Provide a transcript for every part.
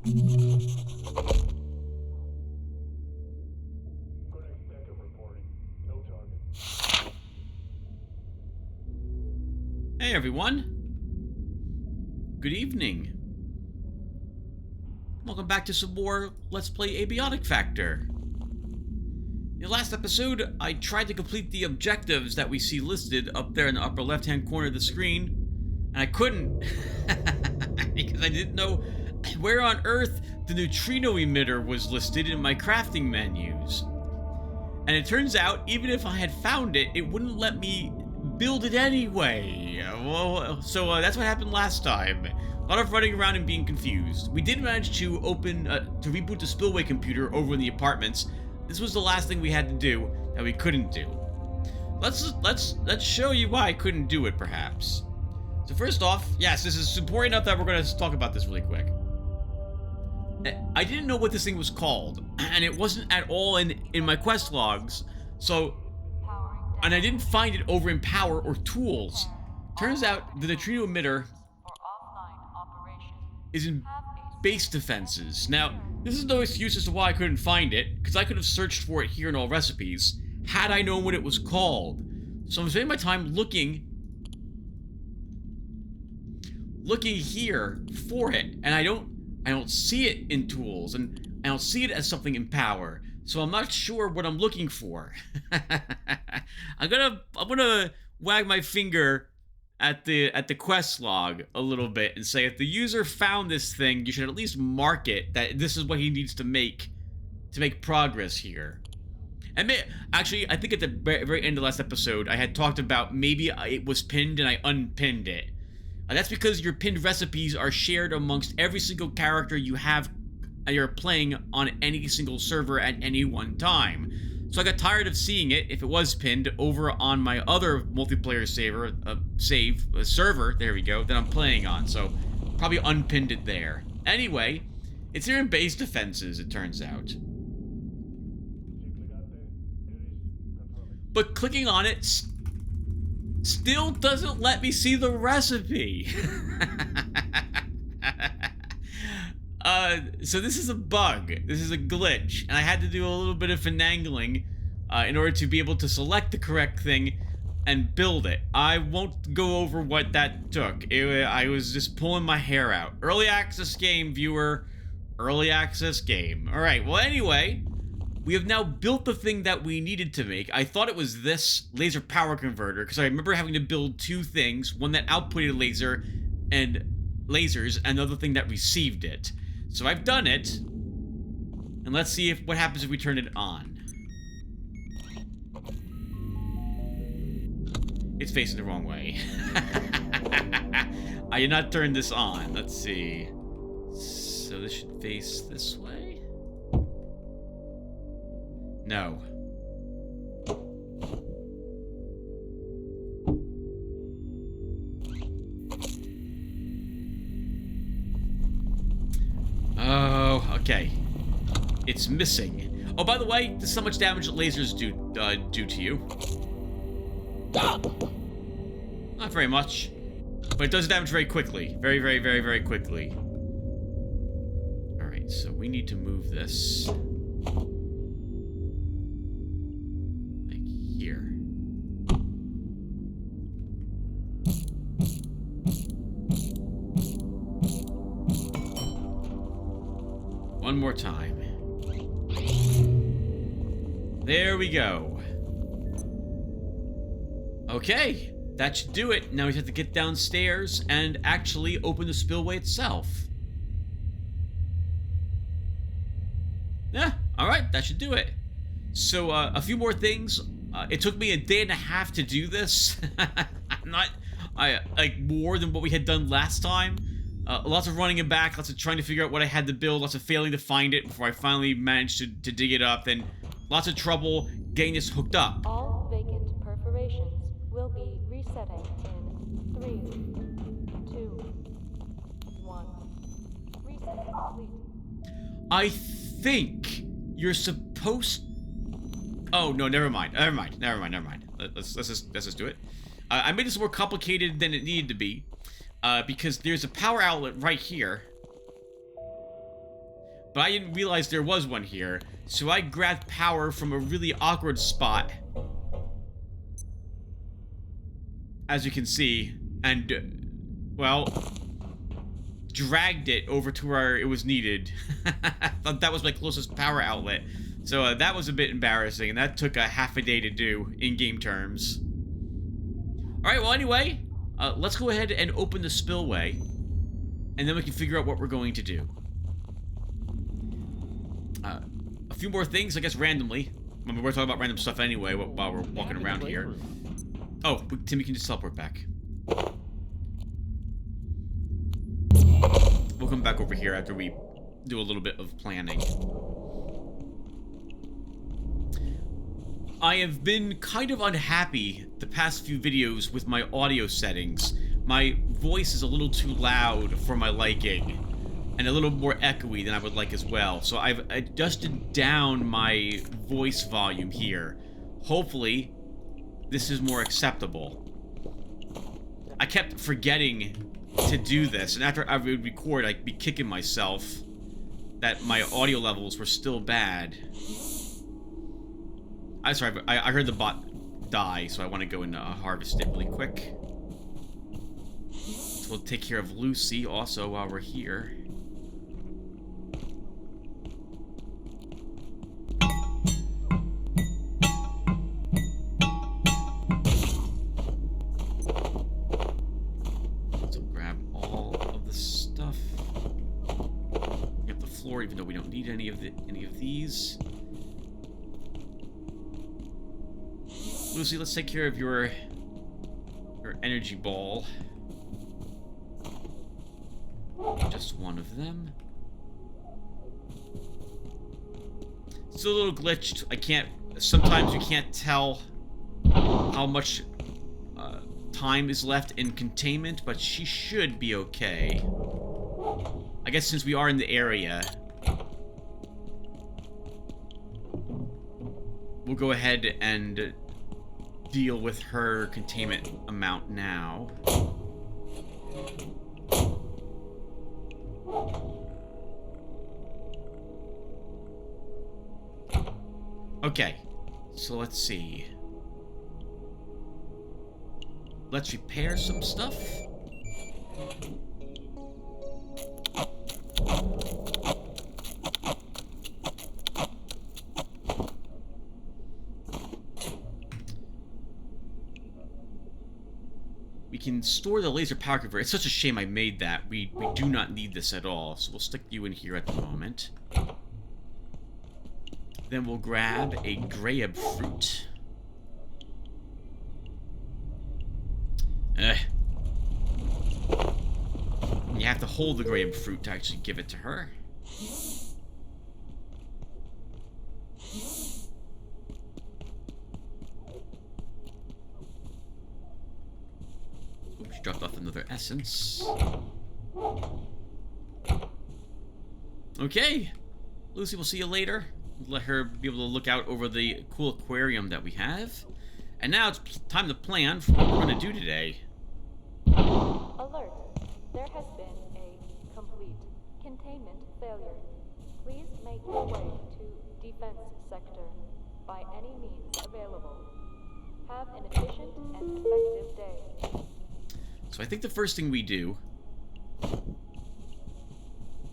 Hey everyone. Good evening. Welcome back to some more Let's Play Abiotic Factor. In the last episode, I tried to complete the objectives that we see listed up there in the upper left-hand corner of the screen, and I couldn't because I didn't know where on earth the neutrino emitter was listed in my crafting menus. And it turns out, even if I had found it, it wouldn't let me build it anyway. So that's what happened last time. A lot of running around and being confused. We did manage to reboot the Spillway computer over in the apartments. This was the last thing we had to do that we couldn't do. Let's show you why I couldn't do it, perhaps. So first off, yes, this is important enough that we're going to talk about this really quick. I didn't know what this thing was called, and it wasn't at all in my quest logs, and I didn't find it over in power or tools. Turns out the neutrino emitter is in base defenses. Now, this is no excuse as to why I couldn't find it, because I could have searched for it here in all recipes, had I known what it was called. So I'm spending my time looking here for it, and I don't see it in tools, and I don't see it as something in power. So I'm not sure what I'm looking for. I'm gonna wag my finger at the quest log a little bit and say, if the user found this thing, you should at least mark it that this is what he needs to make progress here. And actually, I think at the very end of last episode, I had talked about maybe it was pinned and I unpinned it. That's because your pinned recipes are shared amongst every single character you have you're playing on any single server at any one time. So I got tired of seeing it, if it was pinned, over on my other multiplayer server, there we go, that I'm playing on. So probably unpinned it there. Anyway, it's here in base defenses, it turns out. But clicking on it still doesn't let me see the recipe. So this is a bug. This is a glitch, and I had to do a little bit of finagling in order to be able to select the correct thing and build it. I won't go over what that took. I was just pulling my hair out. Early access game, viewer. Early access game. Alright, well anyway, we have now built the thing that we needed to make. I thought it was this laser power converter, because I remember having to build two things. One that outputted lasers, and another thing that received it. So I've done it, and let's see what happens if we turn it on. It's facing the wrong way. I did not turn this on. Let's see. So this should face this way? No. Oh, okay. It's missing. Oh, by the way, this is how much damage lasers do to you. Not very much, but it does damage very quickly. Very, very, very, very quickly. Alright, so we need to move this. Like here. One more time. There we go. Okay, that should do it. Now we have to get downstairs and actually open the spillway itself. Yeah, alright, that should do it. So, a few more things. It took me a day and a half to do this. Like, more than what we had done last time. Lots of running it back, lots of trying to figure out what I had to build, lots of failing to find it before I finally managed to dig it up, then lots of trouble getting this hooked up. All vacant perforations will be resetting in 3, 2, 1. Reset complete. I think you're supposed... Oh, no, never mind. Let's just do it. I made this more complicated than it needed to be. Because there's a power outlet right here. But I didn't realize there was one here, so I grabbed power from a really awkward spot. As you can see, and, well, dragged it over to where it was needed. I thought that was my closest power outlet. So that was a bit embarrassing, and that took a half a day to do in game terms. Alright, well anyway, let's go ahead and open the spillway, and then we can figure out what we're going to do. A few more things, I guess, randomly. I mean, we're talking about random stuff anyway while we're walking around here. Oh, Timmy can just teleport back. We'll come back over here after we do a little bit of planning. I have been kind of unhappy the past few videos with my audio settings. My voice is a little too loud for my liking, and a little more echoey than I would like as well. So I've adjusted down my voice volume here. Hopefully, this is more acceptable. I kept forgetting to do this, and after I would record, I'd be kicking myself that my audio levels were still bad. I'm sorry, I heard the bot die, so I want to go and harvest it really quick. So we'll take care of Lucy also while we're here. So grab all of the stuff. Get the floor, even though we don't need any of these. Lucy, let's take care of your energy ball. Just one of them. It's a little glitched. Sometimes you can't tell how much time is left in containment, but she should be okay. I guess since we are in the area, we'll go ahead and deal with her containment amount now. Okay, so let's see. Let's repair some stuff. We can store the laser power converter. It's such a shame I made that. We do not need this at all, so we'll stick you in here at the moment. Then we'll grab a grab fruit. You have to hold the grab fruit to actually give it to her. Oops, she dropped off another essence. Okay, Lucy, we'll see you later. Let her be able to look out over the cool aquarium that we have. And now it's time to plan for what we're going to do today. Alert. There has been a complete containment failure. Please make your way to defense sector by any means available. Have an efficient and effective day. So I think the first thing we do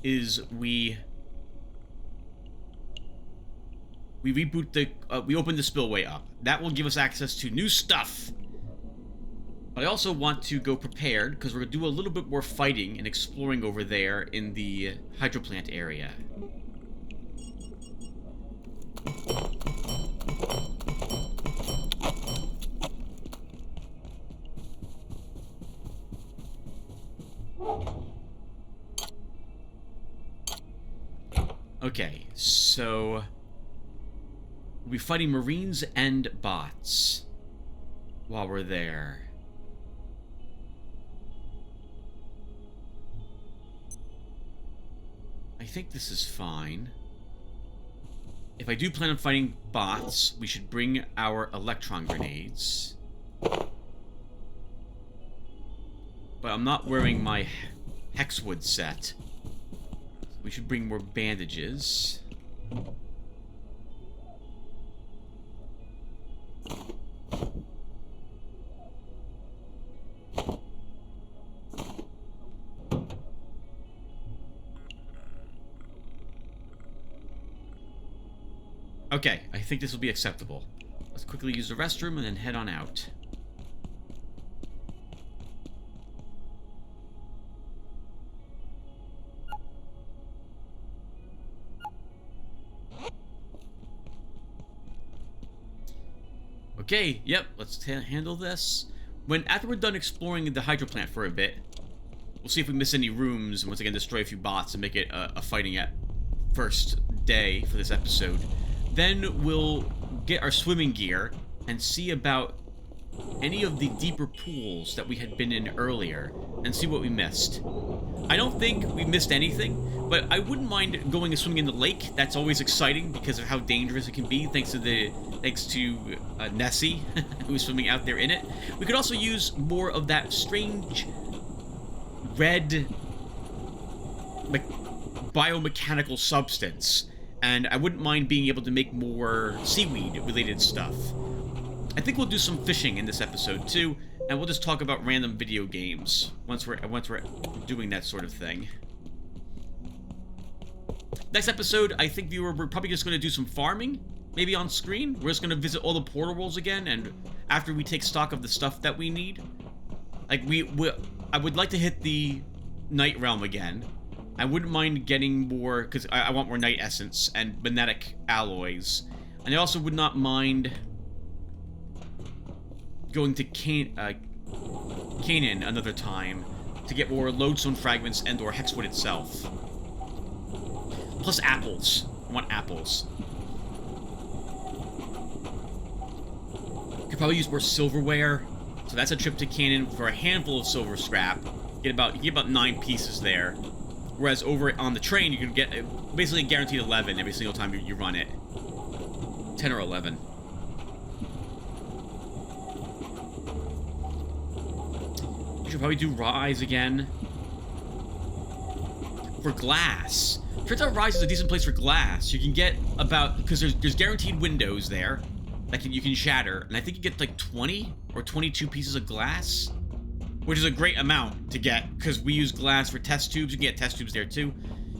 is we reboot we open the spillway up. That will give us access to new stuff. But I also want to go prepared, because we're going to do a little bit more fighting and exploring over there in the Hydroplant area. Okay, so we'll be fighting Marines and bots while we're there. I think this is fine. If I do plan on fighting bots, we should bring our electron grenades. But I'm not wearing my hexwood set. we should bring more bandages. Okay, I think this will be acceptable. Let's quickly use the restroom and then head on out. Okay, yep, let's handle this. After we're done exploring the Hydroplant for a bit, we'll see if we miss any rooms, and once again destroy a few bots and make it a fighting at first day for this episode. Then we'll get our swimming gear and see about any of the deeper pools that we had been in earlier and see what we missed. I don't think we missed anything, but I wouldn't mind going and swimming in the lake. That's always exciting because of how dangerous it can be, thanks to Nessie, who's swimming out there in it. We could also use more of that strange red biomechanical substance, and I wouldn't mind being able to make more seaweed-related stuff. I think we'll do some fishing in this episode too, and we'll just talk about random video games once we're doing that sort of thing. Next episode, I think we're probably just going to do some farming, maybe on screen. We're just going to visit all the portal worlds again, and after we take stock of the stuff that we need. Like, I would like to hit the Night Realm again. I wouldn't mind getting more, because I want more Night Essence and magnetic alloys. And I also would not mind going to Canaan another time to get more lodestone fragments and or hexwood itself. Plus apples. I want apples. Could probably use more silverware. So that's a trip to Canaan for a handful of silver scrap. You get about 9 pieces there. Whereas over on the train, you can get basically guaranteed 11 every single time you run it. 10 or 11. You should probably do Rise again. For glass. Turns out Rise is a decent place for glass. You can get about, because there's guaranteed windows there that you can shatter, and I think you get like 20 or 22 pieces of glass, which is a great amount to get, because we use glass for test tubes. You can get test tubes there too.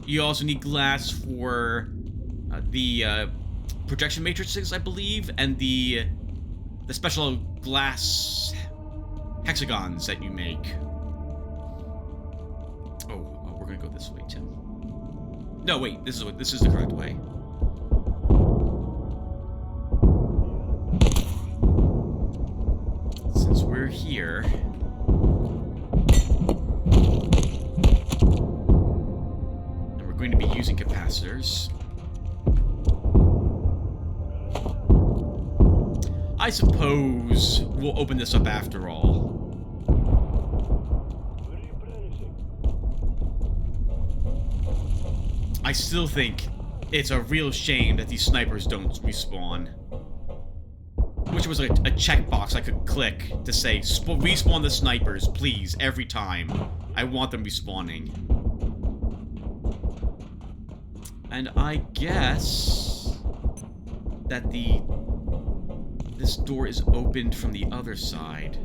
You also need glass for the projection matrices, I believe, and the special glass hexagons that you make. Oh, we're gonna go this way, Tim. No, wait, this is the correct way. Since we're here, and we're going to be using capacitors, I suppose we'll open this up after all. I still think it's a real shame that these snipers don't respawn. Which was like a checkbox I could click to say, respawn the snipers, please, every time. I want them respawning. And I guess that this door is opened from the other side.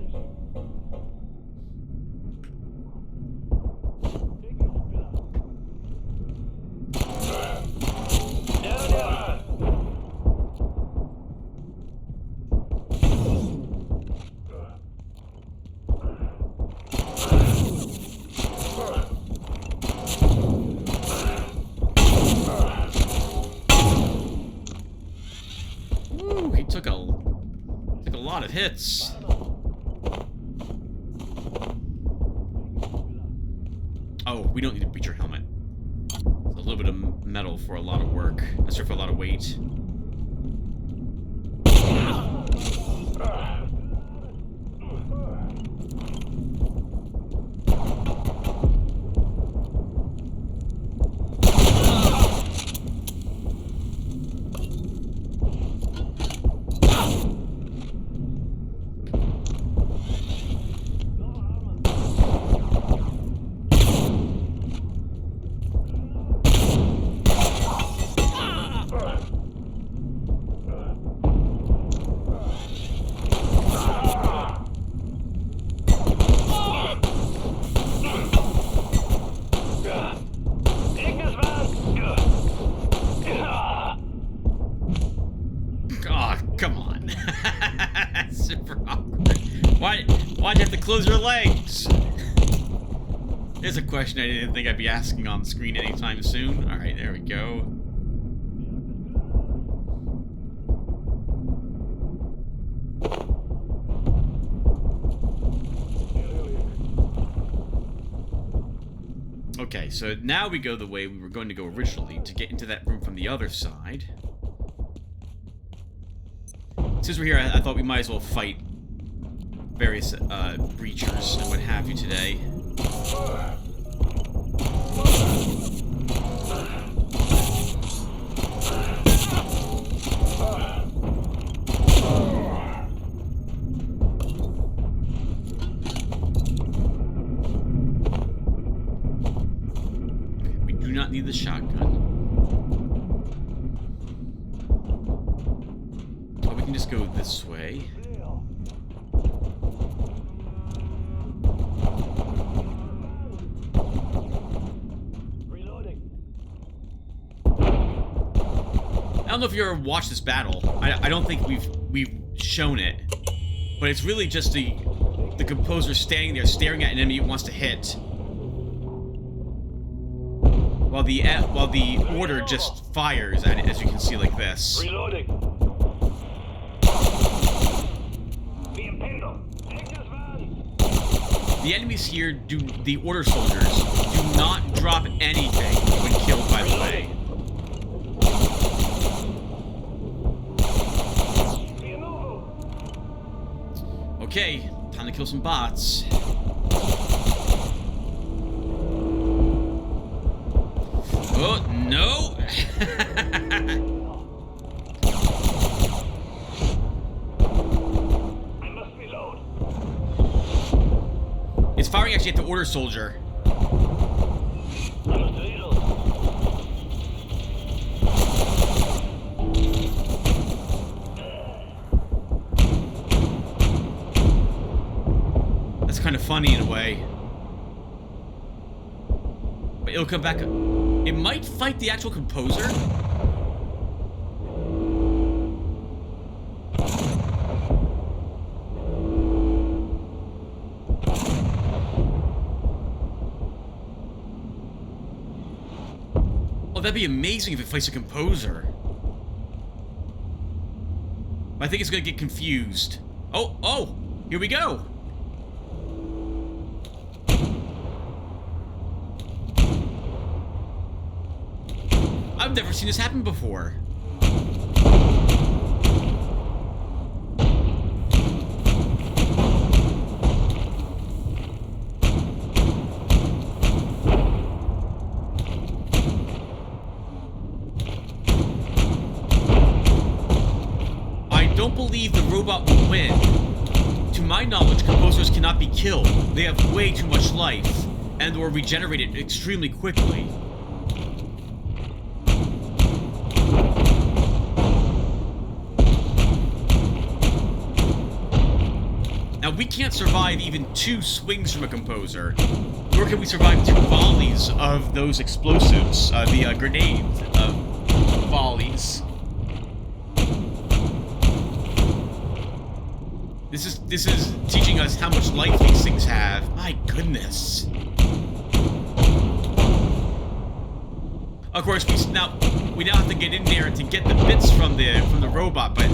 Took a lot of hits. Oh, we don't need a breacher helmet. It's a little bit of metal for a lot of work. That's for a lot of weight. close your legs? There's a question I didn't think I'd be asking on screen anytime soon. Alright, there we go. Okay, so now we go the way we were going to go originally to get into that room from the other side. Since we're here, I thought we might as well fight various breachers and what have you today. We do not need the shotgun. But we can just go this way. I don't know if you ever watched this battle. I don't think we've shown it, but it's really just the composer standing there staring at an enemy it wants to hit, while the order just fires at it, as you can see, like this. Reloading. The enemies here the order soldiers do not drop anything when killed, by the way. Okay, time to kill some bots. Oh, no! I must reload. It's firing actually at the order soldier. I must reload. That's kind of funny in a way. But it'll come back. It might fight the actual composer. Oh, that'd be amazing if it fights a composer. But I think it's gonna get confused. Oh, here we go. I've never seen this happen before. I don't believe the robot will win. To my knowledge, composers cannot be killed. They have way too much life, and or regenerated extremely quickly. Now, we can't survive even 2 swings from a composer, nor can we survive 2 volleys of those explosives, the grenade volleys. This is teaching us how much life these things have. My goodness. Of course, we now have to get in there to get the bits from the robot, but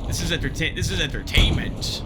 this is entertainment.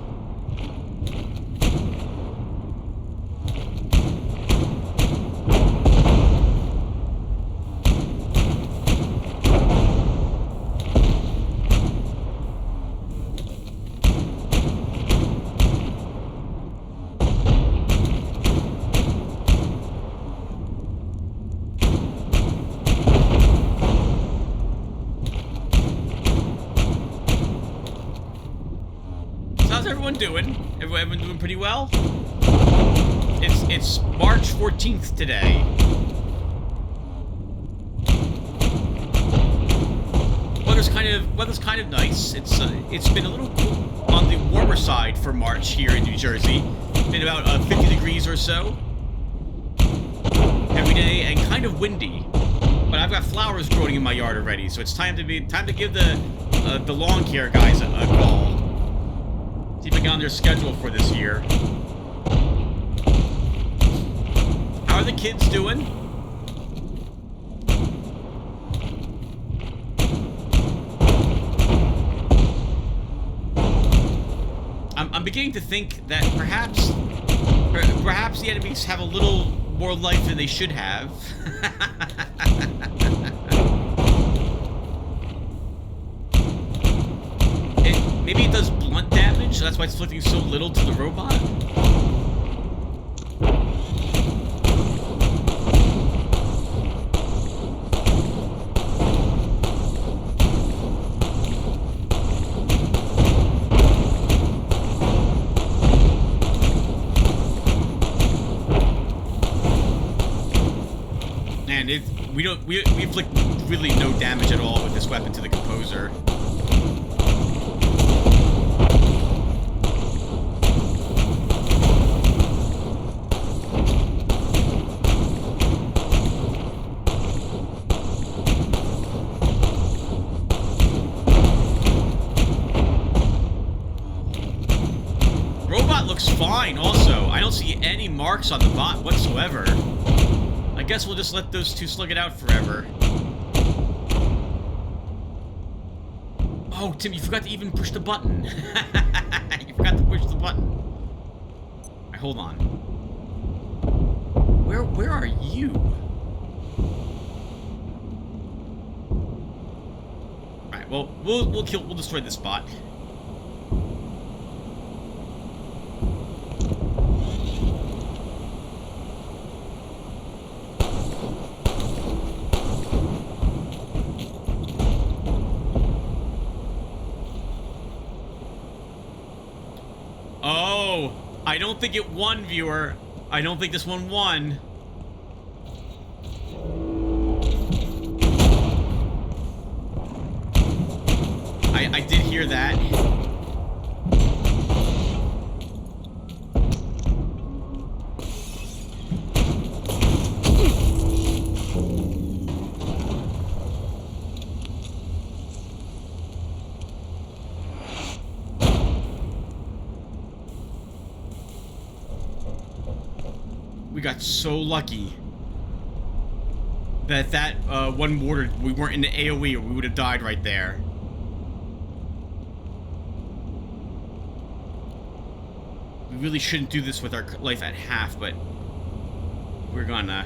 How's everyone doing? Everyone doing pretty well? It's March 14th today. Weather's kind of nice. It's been a little on the warmer side for March here in New Jersey. Been about 50 degrees or so every day, and kind of windy. But I've got flowers growing in my yard already, so it's time to give the lawn care guys a call. See if I get on their schedule for this year. How are the kids doing? I'm beginning to think that perhaps the enemies have a little more life than they should have. Maybe it does blunt damage, so that's why it's inflicting so little to the robot. We inflict really no damage at all with this weapon to the composer. Robot looks fine also. I don't see any marks on the bot whatsoever. I guess we'll just let those two slug it out forever. Oh, Tim, you forgot to even push the button. You forgot to push the button. Alright, hold on. Where are you? Alright, well, we'll destroy this bot. I don't think it won, viewer. I don't think this one won. I did hear that. We got so lucky that one mortar, we weren't in the AoE or we would have died right there. We really shouldn't do this with our life at half, but we're gonna.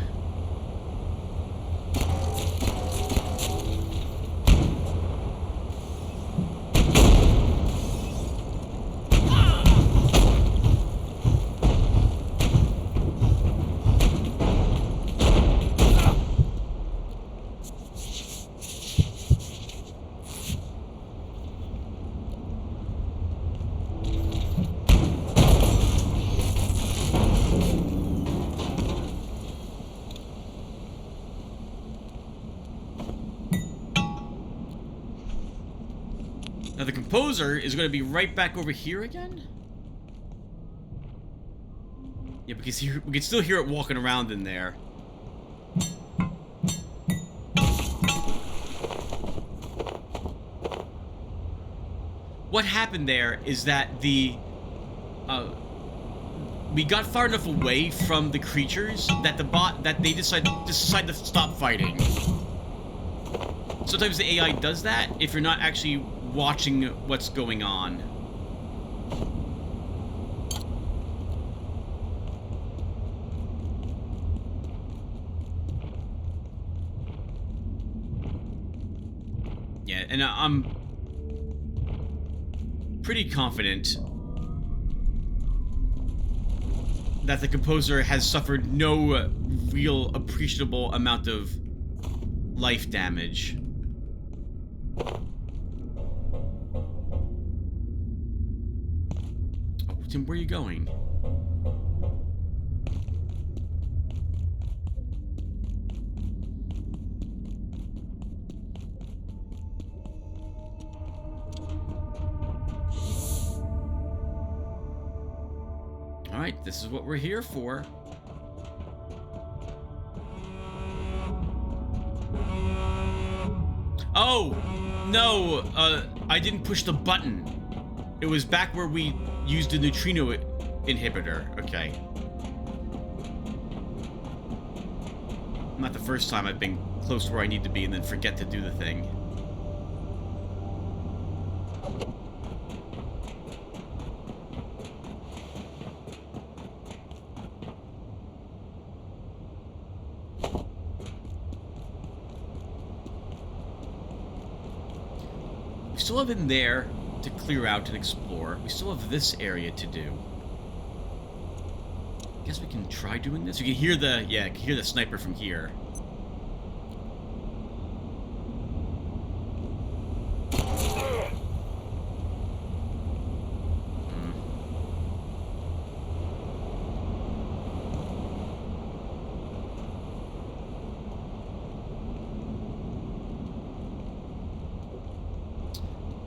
Now the composer is going to be right back over here again? Yeah, because we can still hear it walking around in there. What happened there is that we got far enough away from the creatures that they decide to stop fighting. Sometimes the AI does that if you're not actually watching what's going on. Yeah, and I'm pretty confident that the composer has suffered no real appreciable amount of life damage. Tim, where are you going? Alright, this is what we're here for. Oh! No! I didn't push the button. It was back where we used the neutrino inhibitor. Okay. Not the first time I've been close to where I need to be and then forget to do the thing. We still have in there to clear out and explore. We still have this area to do. I guess we can try doing this. You can hear the, yeah, you can hear the sniper from here.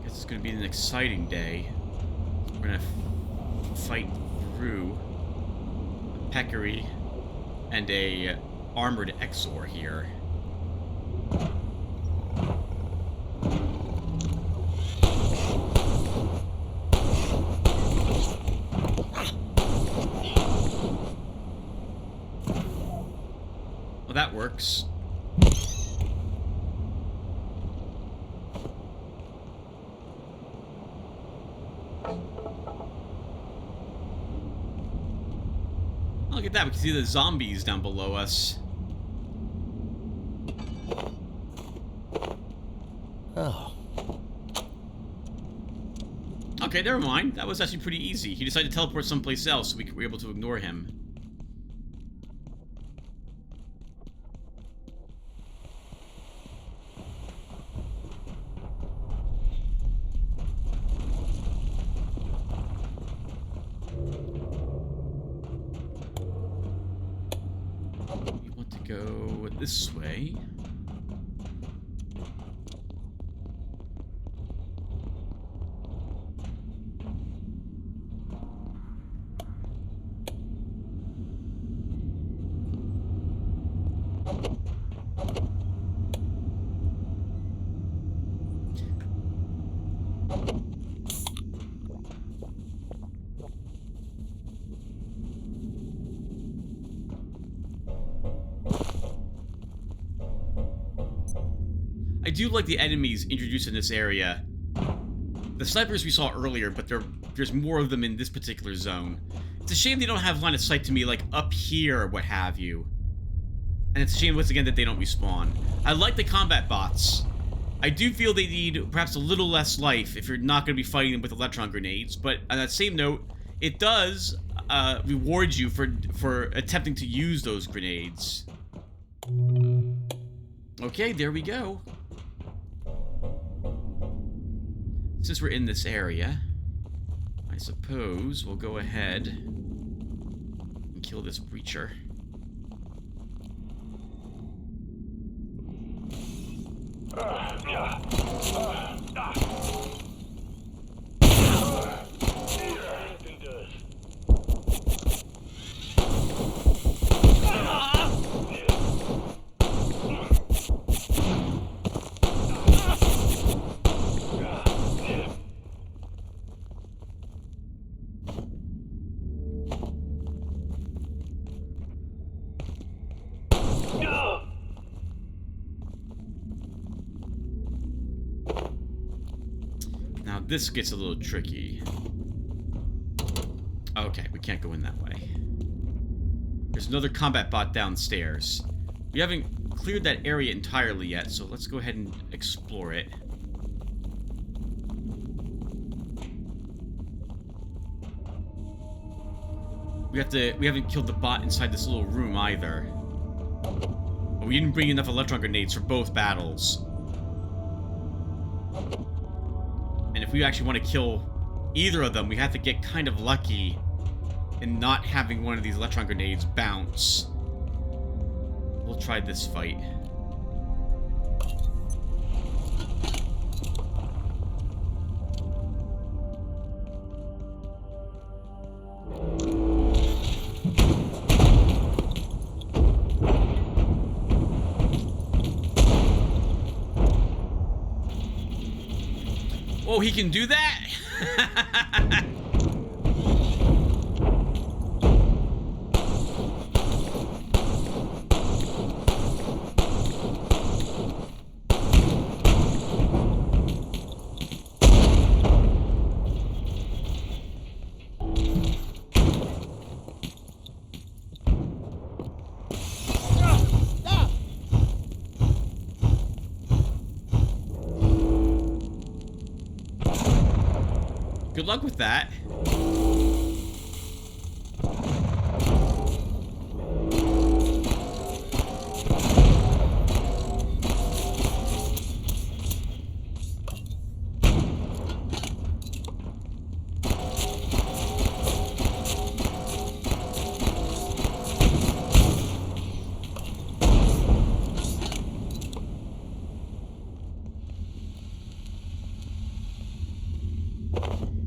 It's going to be an exciting day. We're going to fight through a peccary and a armored Exor here. Well, that works. Look at that, we can see the zombies down below us. Oh. Okay, never mind. That was actually pretty easy. He decided to teleport someplace else, so we were able to ignore him. Go this way. I do like the enemies introduced in this area. The snipers we saw earlier, but there's more of them in this particular zone. It's a shame they don't have line of sight to me, like, up here or what have you. And it's a shame, once again, that they don't respawn. I like the combat bots. I do feel they need perhaps a little less life if you're not going to be fighting them with electron grenades, but on that same note, it does reward you for attempting to use those grenades. Okay, there we go. Since we're in this area, I suppose we'll go ahead and kill this breacher. Now this gets a little tricky. Okay, we can't go in that way. There's another combat bot downstairs. We haven't cleared that area entirely yet, so let's go ahead and explore it. We haven't killed the bot inside this little room either. We didn't bring enough electron grenades for both battles. And if we actually want to kill either of them, we have to get kind of lucky in not having one of these electron grenades bounce. We'll try this fight. Oh, he can do that? Good luck with that.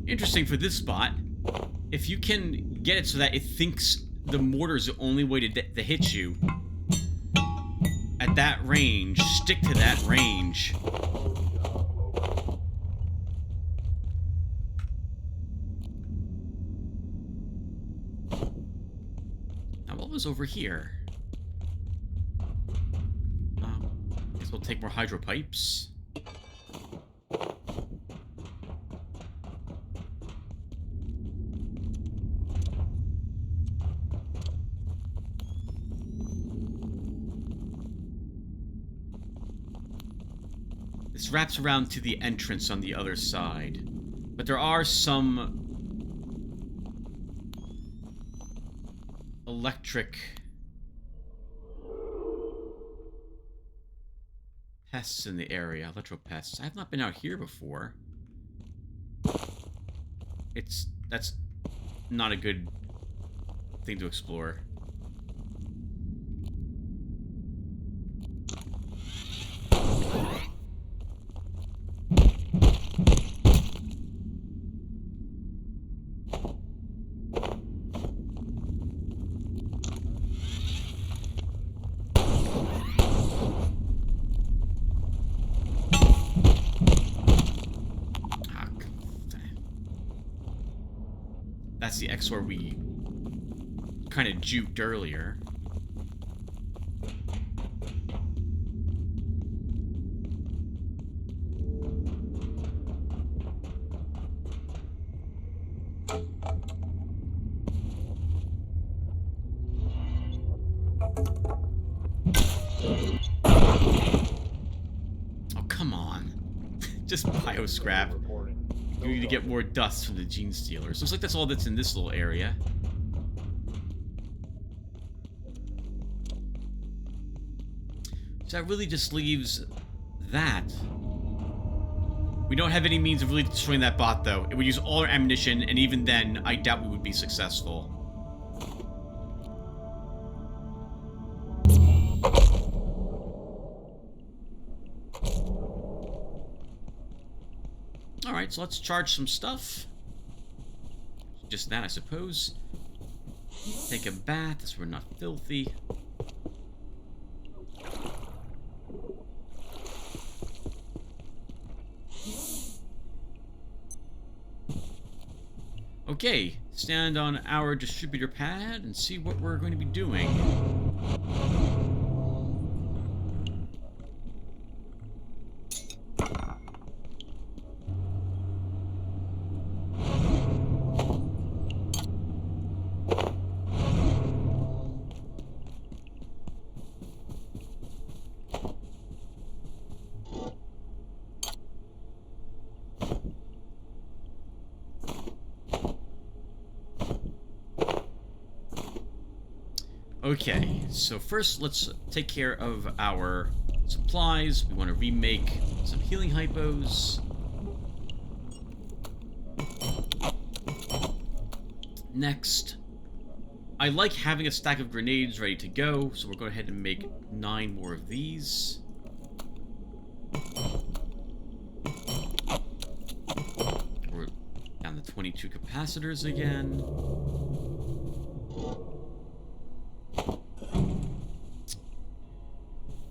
Interesting for this spot. If you can get it so that it thinks the mortar is the only way to hit you, at that range, stick to that range. Now, what was over here? Guess we'll take more hydro pipes. This wraps around to the entrance on the other side. But there are some electric pests in the area. Electro-pests. I have not been out here before. That's not a good thing to explore. That's the XOR we kind of juked earlier. Oh, come on. Just bio-scrap. We need to get more dust from the gene stealers. Looks like that's all that's in this little area. So that really just leaves that. We don't have any means of really destroying that bot, though. It would use all our ammunition, and even then, I doubt we would be successful. Alright, so let's charge some stuff. Just that, I suppose. Take a bath, so we're not filthy. Okay, stand on our distributor pad and see what we're going to be doing. Okay, so first let's take care of our supplies. We want to remake some healing hypos. Next, I like having a stack of grenades ready to go, so we're going ahead and make 9 more of these. We're down to 22 capacitors again.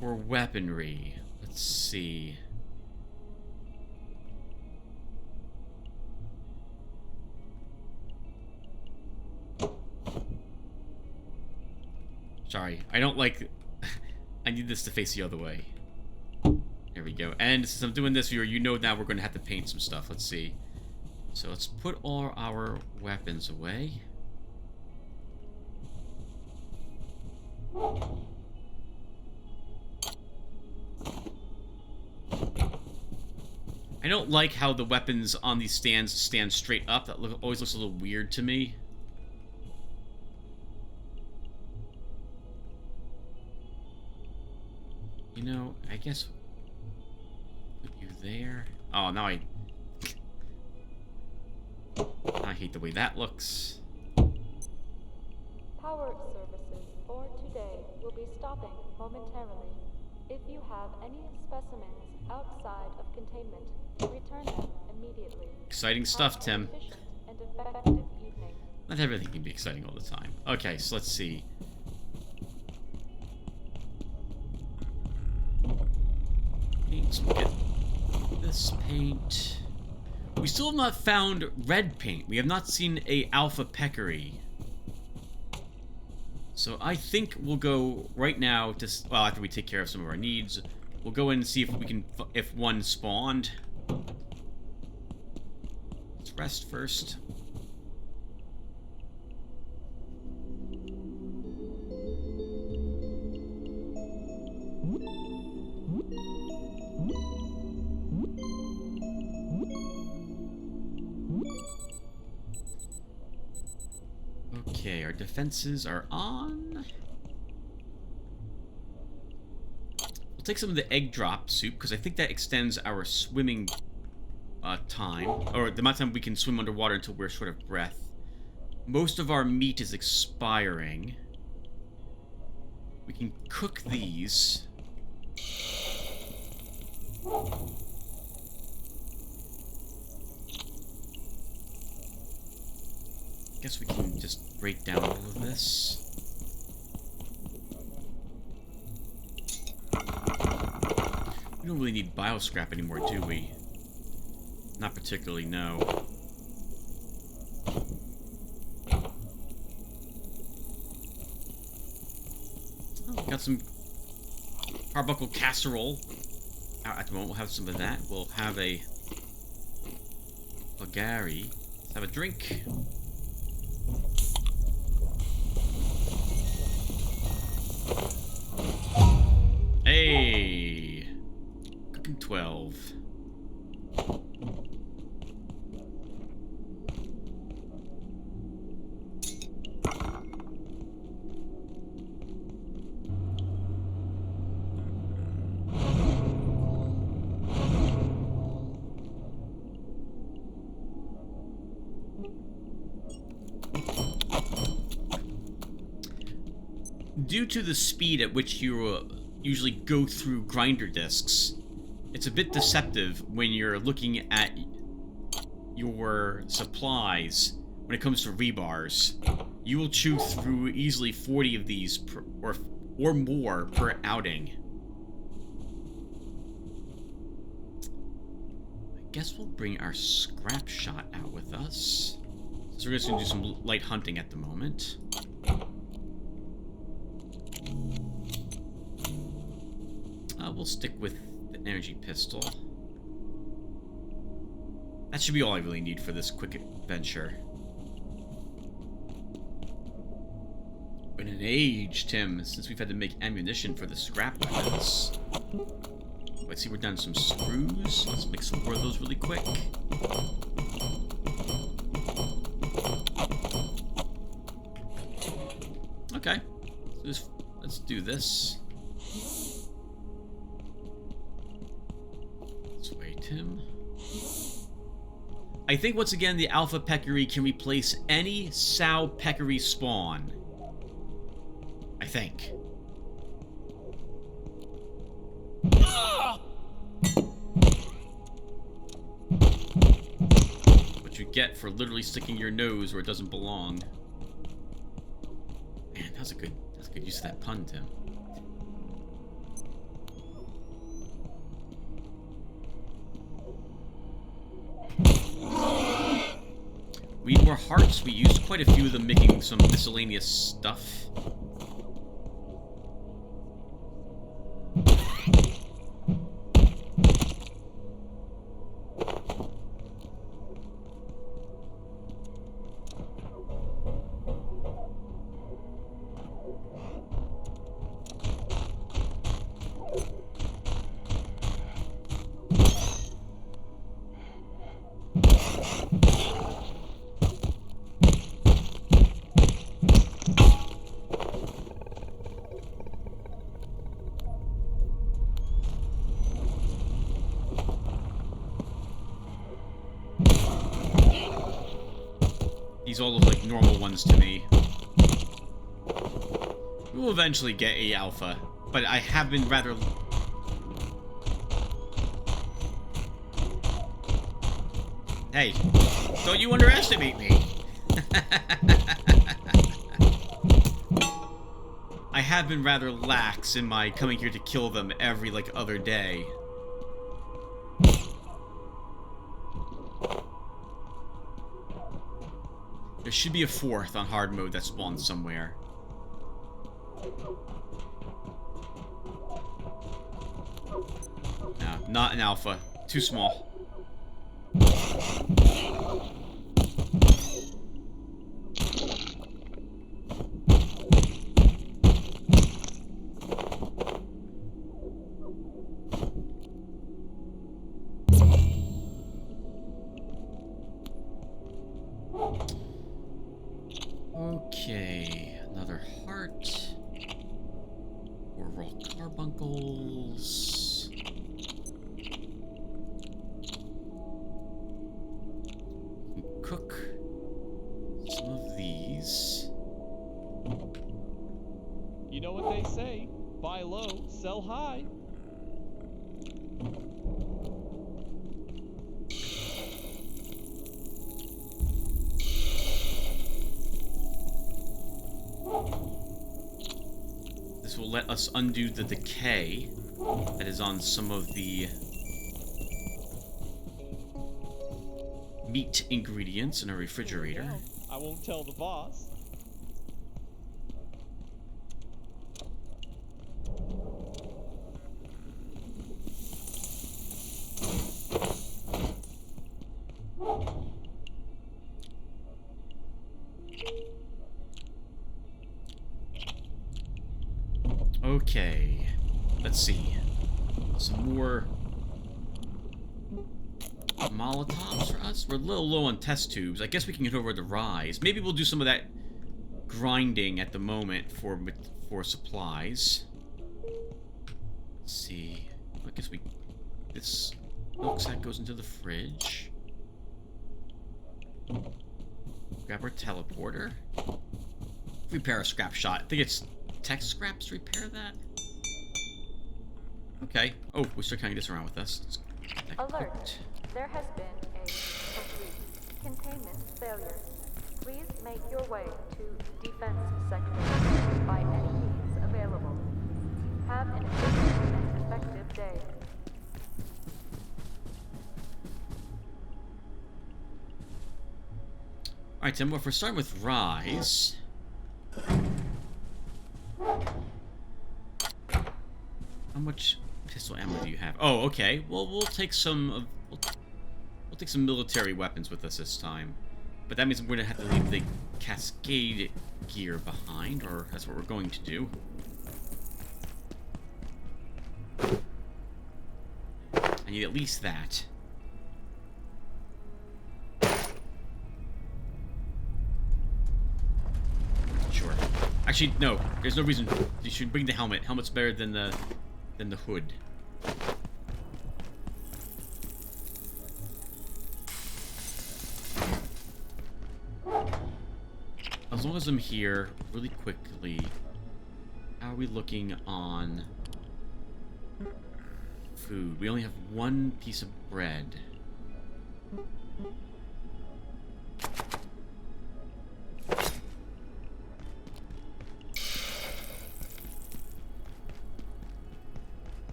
For weaponry, let's see. Sorry, I don't like... I need this to face the other way. There we go. And since I'm doing this, you know now we're going to have to paint some stuff. Let's see. So let's put all our weapons away. I don't like how the weapons on these stands stand straight up. That always looks a little weird to me. You know, I guess put you there. Oh, now I hate the way that looks. Power services for today will be stopping momentarily. If you have any specimens outside of containment, return them immediately. Exciting stuff, Have Tim. an efficient and effective evening. Not everything can be exciting all the time. Okay, so let's see. Paints, we'll get this paint. We still have not found red paint. We have not seen a alpha peccary. So I think we'll go right now to, well, after we take care of some of our needs, we'll go in and see if we can, if one spawned. Let's rest first. Okay, our defenses are on. We'll take some of the egg drop soup, because I think that extends our swimming time, or the amount of time we can swim underwater until we're short of breath. Most of our meat is expiring. We can cook these. I guess we can just break down all of this. We don't really need bioscrap anymore, do we? Not particularly, no. Oh, got some carbuncle casserole out at the moment. We'll have some of that. We'll have a Lotaeri. Let's have a drink. Hey! Cooking 12. Due to the speed at which you usually go through grinder discs, it's a bit deceptive when you're looking at your supplies when it comes to rebars. You will chew through easily 40 of these per, or more per outing. I guess we'll bring our scrap shot out with us. So we're just going to do some light hunting at the moment. We'll stick with the energy pistol. That should be all I really need for this quick adventure. In an age, Tim, since we've had to make ammunition for the scrap weapons. I see we're down to some screws. Let's make some more of those really quick. Okay, let's do this. Let's wait him. I think once again the Alpha Peccary can replace any Sow Peccary spawn. I think. What you get for literally sticking your nose where it doesn't belong. Man, that's a good use of that pun, Tim. We need more hearts. We used quite a few of them making some miscellaneous stuff. These all look like normal ones to me. We will eventually get a alpha, but I have been rather... Hey, don't you underestimate me! I have been rather lax in my coming here to kill them every, like, other day. There should be a fourth on hard mode that spawns somewhere. No, not an alpha. Too small. Okay, another heart. More raw carbuncles. We can cook some of these. You know what they say, buy low, sell high. This will let us undo the decay that is on some of the meat ingredients in a refrigerator. I won't tell the boss. Okay, let's see. Some more Molotovs for us. We're a little low on test tubes. I guess we can get over the rise. Maybe we'll do some of that grinding at the moment for supplies. Let's see. I guess this milk sack goes into the fridge. Grab our teleporter. Repair a scrap shot. I think it's tech scraps to repair that. Okay. Oh, we start carrying this around with us. Alert. There has been a complete containment failure. Please make your way to defense sector by any means available. Have an efficient and effective day. Alright, Tim, well, if we're starting with Rise... How much pistol ammo do you have? Oh, okay. Well, we'll take some we'll take some military weapons with us this time. But that means we're gonna have to leave the Cascade gear behind, or that's what we're going to do. I need at least that. Sure. Actually, no. There's no reason. You should bring the helmet. Helmet's better than the hood. As long as I'm here, really quickly, how are we looking on food? We only have one piece of bread.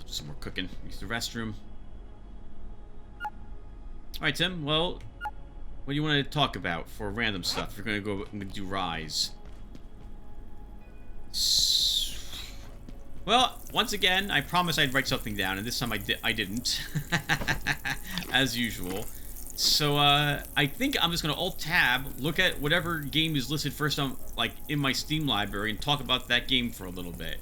Some more cooking. Use the restroom. Alright, Tim. Well, what do you want to talk about for random stuff? We're gonna go and do Rise. Well, once again, I promised I'd write something down, and this time I didn't. As usual. So, I think I'm just gonna Alt-Tab, look at whatever game is listed first on, like, in my Steam library, and talk about that game for a little bit.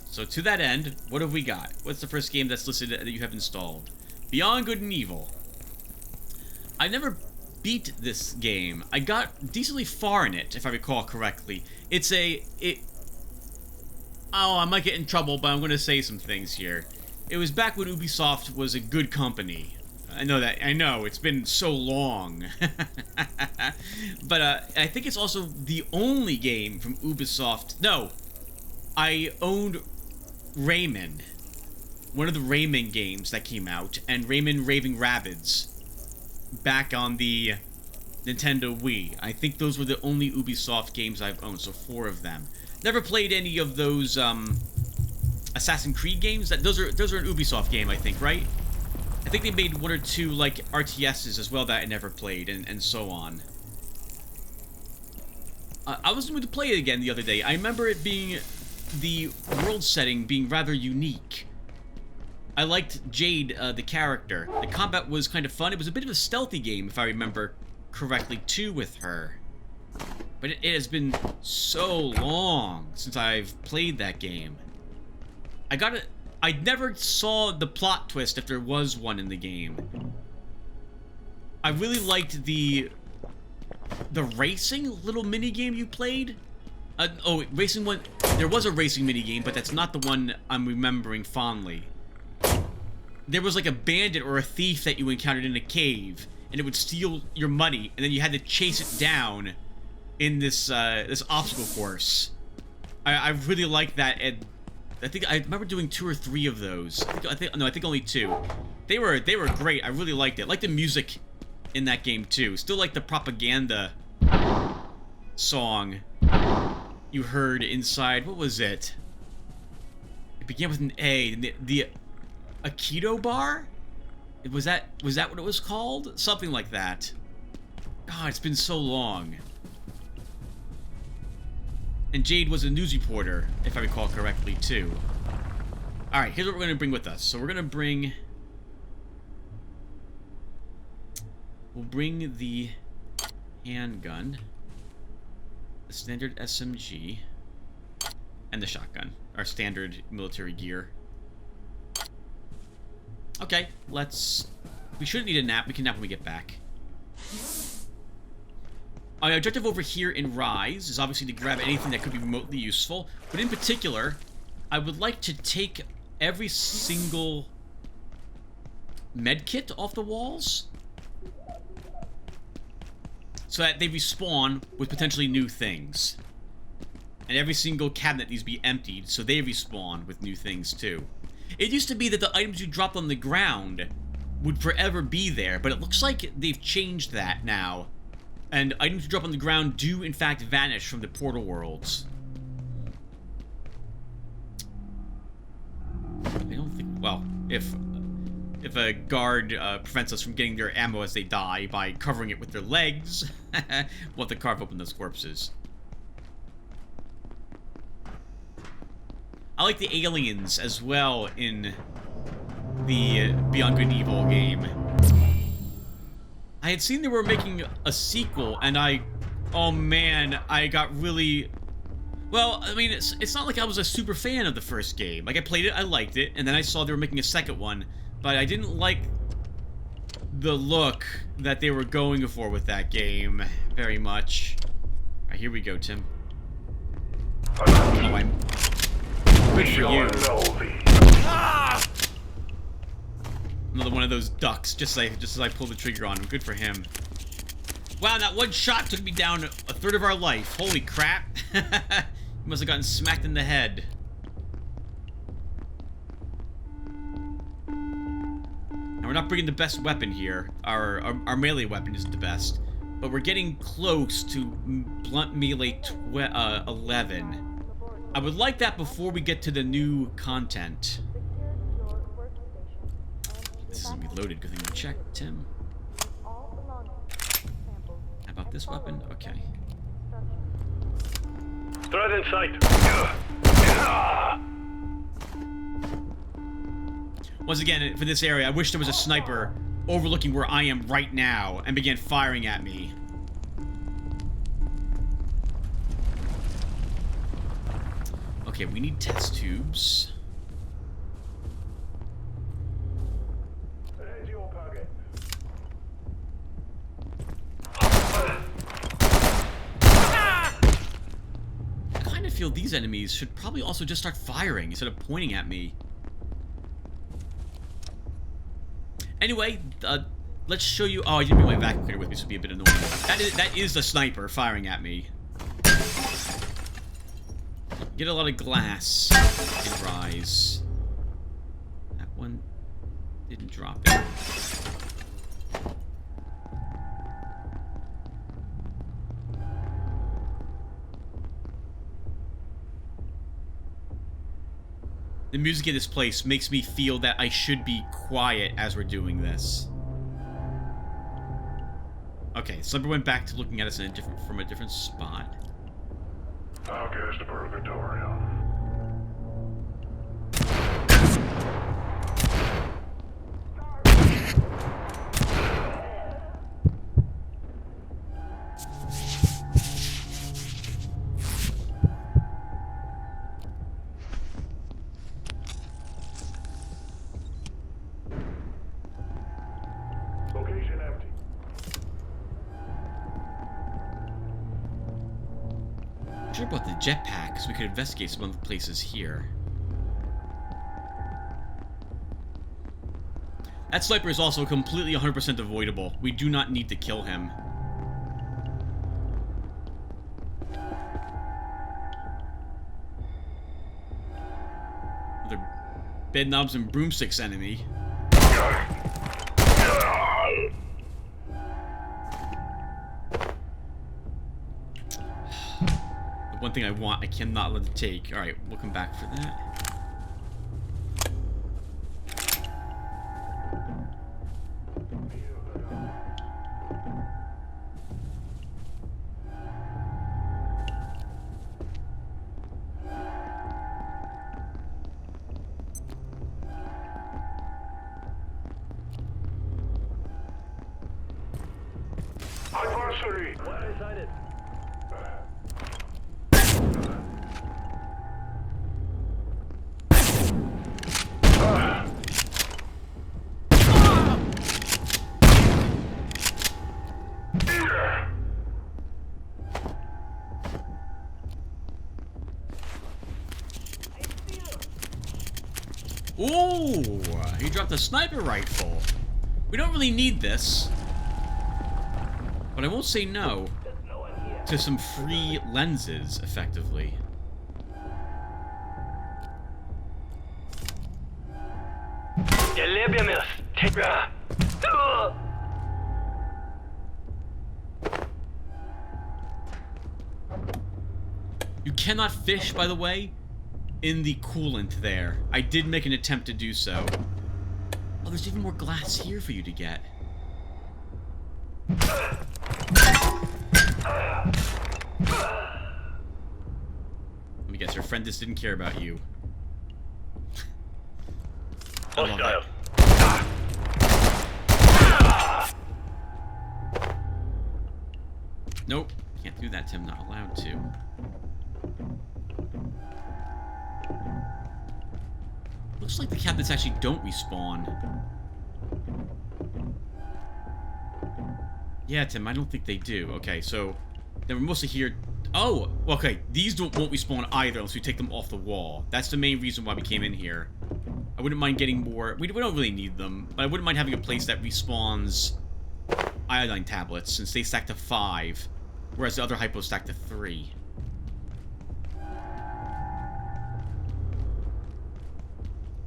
So to that end, what have we got? What's the first game that's listed that you have installed? Beyond Good and Evil. I never beat this game. I got decently far in it, if I recall correctly. Oh, I might get in trouble, but I'm going to say some things here. It was back when Ubisoft was a good company. I know that. I know it's been so long. But I think it's also the only game from Ubisoft. No, I owned Rayman, one of the Rayman games that came out, and Rayman Raving Rabbids back on the Nintendo Wii. I think those were the only Ubisoft games I've owned, so 4 of them. Never played any of those Assassin's Creed games. Those are an Ubisoft game, I think, right? I think they made 1 or 2 like RTSs as well that I never played, and so on. I was going to play it again the other day. I remember it being the world setting being rather unique. I liked Jade, the character. The combat was kind of fun. It was a bit of a stealthy game, if I remember correctly, too, with her. But it has been so long since I've played that game. I never saw the plot twist if there was one in the game. I really liked the racing little mini game you played. Racing one. There was a racing mini game, but that's not the one I'm remembering fondly. There was like a bandit or a thief that you encountered in a cave, and it would steal your money, and then you had to chase it down in this this obstacle course. I really liked that, and I think I remember doing 2 or 3 of those. I think only 2. They were great. I really liked it. I liked the music in that game too. Still like the propaganda song you heard inside. What was it? It began with an A. The Aikido bar? Was that what it was called? Something like that. God, it's been so long. And Jade was a news reporter, if I recall correctly, too. Alright, here's what we're going to bring with us. So we're going to bring... We'll bring the handgun, the standard SMG, and the shotgun. Our standard military gear. Okay, we shouldn't need a nap. We can nap when we get back. Our objective over here in Rise is obviously to grab anything that could be remotely useful, but in particular, I would like to take every single medkit off the walls so that they respawn with potentially new things. And every single cabinet needs to be emptied so they respawn with new things too. It used to be that the items you dropped on the ground would forever be there, but it looks like they've changed that now. And items you drop on the ground do, in fact, vanish from the portal worlds. I don't think... Well, if a guard prevents us from getting their ammo as they die by covering it with their legs, we'll have to carve open those corpses. I like the aliens as well in the Beyond Good and Evil game. I had seen they were making a sequel, and oh man, I got really... Well, I mean, it's not like I was a super fan of the first game. Like, I played it, I liked it, and then I saw they were making a second one, but I didn't like the look that they were going for with that game very much. Alright, here we go, Tim. Oh, I'm... Good for you. Ah! Another one of those ducks, just as I pulled the trigger on him. Good for him. Wow, that one shot took me down a third of our life. Holy crap. He must have gotten smacked in the head. And we're not bringing the best weapon here. Our melee weapon isn't the best. But we're getting close to blunt melee 11. I would like that before we get to the new content. This is gonna be loaded. Good thing you checked, Tim. How about this weapon? Okay. Threat in sight. Once again, for this area, I wish there was a sniper overlooking where I am right now and began firing at me. Okay, we need test tubes. I feel these enemies should probably also just start firing instead of pointing at me. Anyway, let's show you... Oh, I didn't bring my vacuum cleaner with me, so it'd be a bit annoying. That is the sniper firing at me. Get a lot of glass and rise. That one didn't drop it. The music in this place makes me feel that I should be quiet as we're doing this. Okay, Slipper went back to looking at us in from a different spot. I'll get us to Purgatorio. Location empty. Sure about the jetpack, because we could investigate some other places here. That sniper is also completely 100% avoidable. We do not need to kill him. Another bed knobs and broomsticks enemy. One thing I want, I cannot let it take. Alright, we'll come back for that. Adversary! What decided? Ooh, he dropped a sniper rifle. We don't really need this. But I won't say no to some free lenses, effectively. You cannot fish, by the way, in the coolant there. I did make an attempt to do so. Oh, there's even more glass here for you to get. Let me guess, your friend just didn't care about you. I love that. Nope, can't do that, Tim. Not allowed to. Looks like the cabinets actually don't respawn. Yeah, Tim, I don't think they do. Okay, so they were mostly here. Oh, okay. These won't respawn either unless we take them off the wall. That's the main reason why we came in here. I wouldn't mind getting more. We don't really need them, but I wouldn't mind having a place that respawns iodine tablets since they stack to 5, whereas the other hypos stack to 3.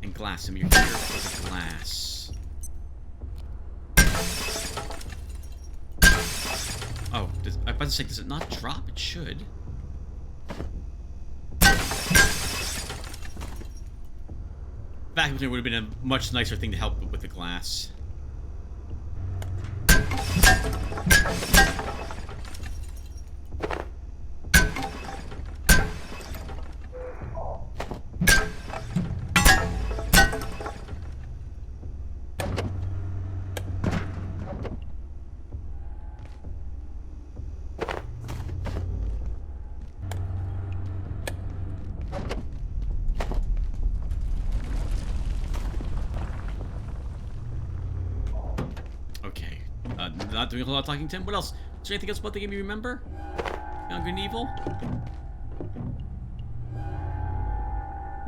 And glass. I mean, you're here for the glass. Oh, I was about to say, does it not drop? It should. Vacuum cleaner would have been a much nicer thing to help with the glass. Not doing a whole lot of talking, Tim. What else? Is there anything else about the game you remember? Young and Evil?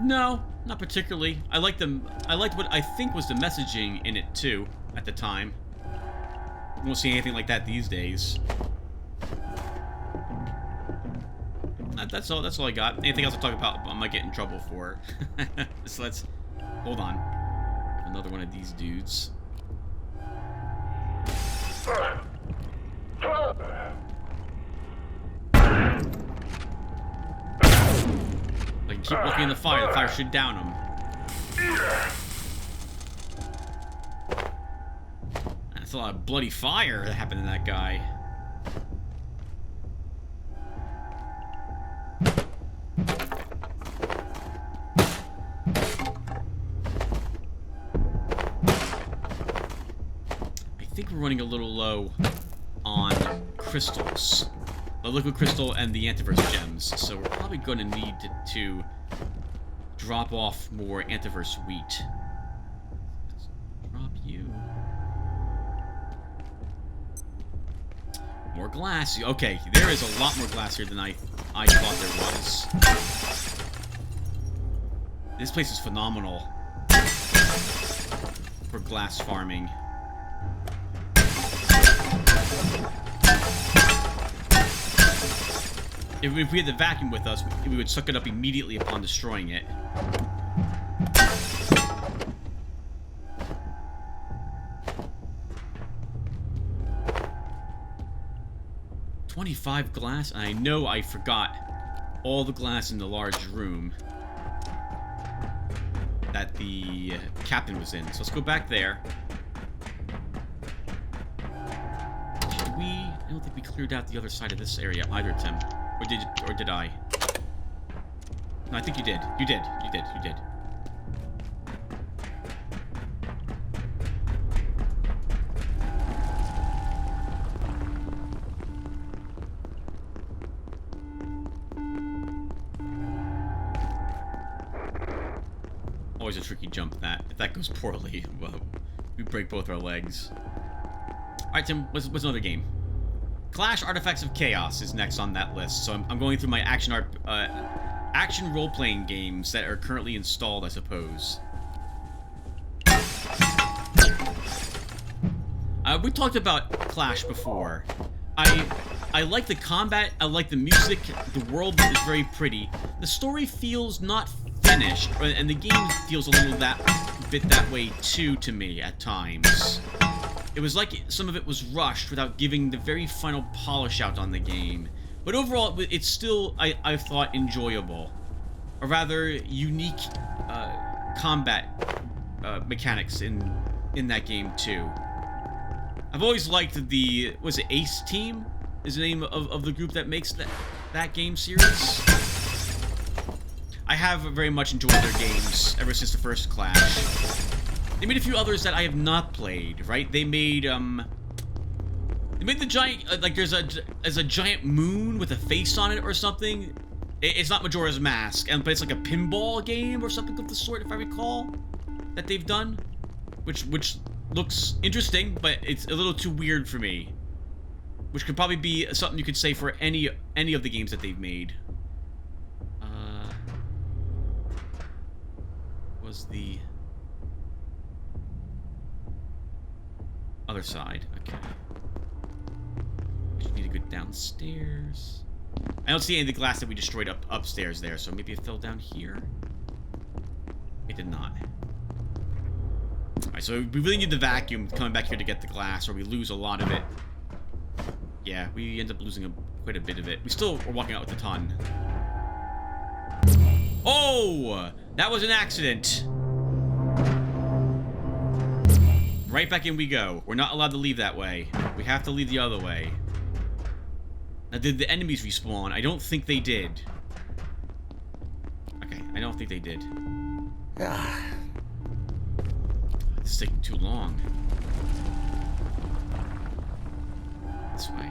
No, not particularly. I liked them. I liked what I think was the messaging in it too. at the time. You won't see anything like that these days. That's all I got. Anything else to talk about, I might get in trouble for. So let's... Hold on. Another one of these dudes. I can keep looking in the fire. The fire should down him. That's a lot of bloody fire that happened to that guy. I think we're running a little low on crystals. The liquid crystal and the antiverse gems, so we're probably going to need to drop off more antiverse wheat. Let's drop you. More glass. Okay, there is a lot more glass here than I thought there was. This place is phenomenal for glass farming. If we had the vacuum with us, we would suck it up immediately upon destroying it. $25 glass, and I know I forgot all the glass in the large room that the captain was in. So let's go back there. Did we? I don't think we cleared out the other side of this area either, Tim. Or did I? No, I think you did. You did. You did. You did. Always a tricky jump, that. If that goes poorly, well, we break both our legs. Alright, Tim, what's another game? Clash Artifacts of Chaos is next on that list, so I'm going through my action role-playing games that are currently installed, I suppose. We talked about Clash before. I like the combat, I like the music, the world is very pretty. The story feels not finished, and the game feels a little bit that way too to me at times. It was like some of it was rushed without giving the very final polish out on the game. But overall, it's still, I thought, enjoyable. Or rather, unique combat mechanics in that game, too. I've always liked the, was it Ace Team? Is the name of the group that makes that game series? I have very much enjoyed their games ever since the first Clash. They made a few others that I have not played, right? They made the giant, like there's a giant moon with a face on it or something. It's not Majora's Mask, but it's like a pinball game or something of the sort, if I recall, that they've done, which looks interesting, but it's a little too weird for me. Which could probably be something you could say for any of the games that they've made. Was the other side. Okay. I just need to go downstairs. I don't see any of the glass that we destroyed upstairs there, so maybe it fell down here? It did not. Alright, so we really need the vacuum coming back here to get the glass, or we lose a lot of it. Yeah, we end up losing quite a bit of it. We still are walking out with a ton. Oh! That was an accident! Right back in we go. We're not allowed to leave that way. We have to leave the other way. Now, did the enemies respawn? I don't think they did. Okay, I don't think they did. This is taking too long. This way.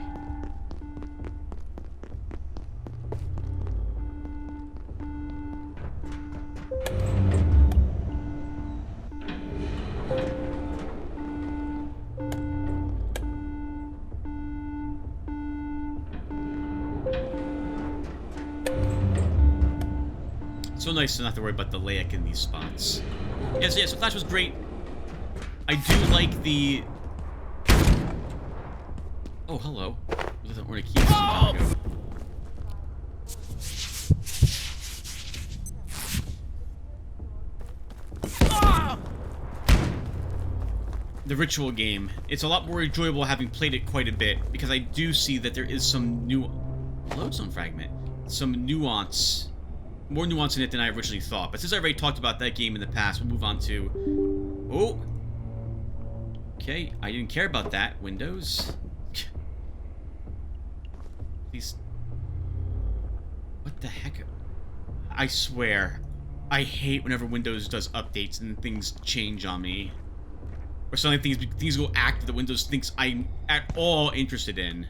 So nice to not have to worry about the layout in these spots. Yes, so Clash was great. I do like the... Oh, hello. There's an ornament key. Oh! The ritual game. It's a lot more enjoyable having played it quite a bit, because I do see that there is some new... Lodestone fragment. Some nuance. More nuance in it than I originally thought. But since I already talked about that game in the past, we'll move on to... Oh! Okay, I didn't care about that. Windows. Please. What the heck? I swear, I hate whenever Windows does updates and things change on me. Or suddenly things go active that Windows thinks I'm at all interested in.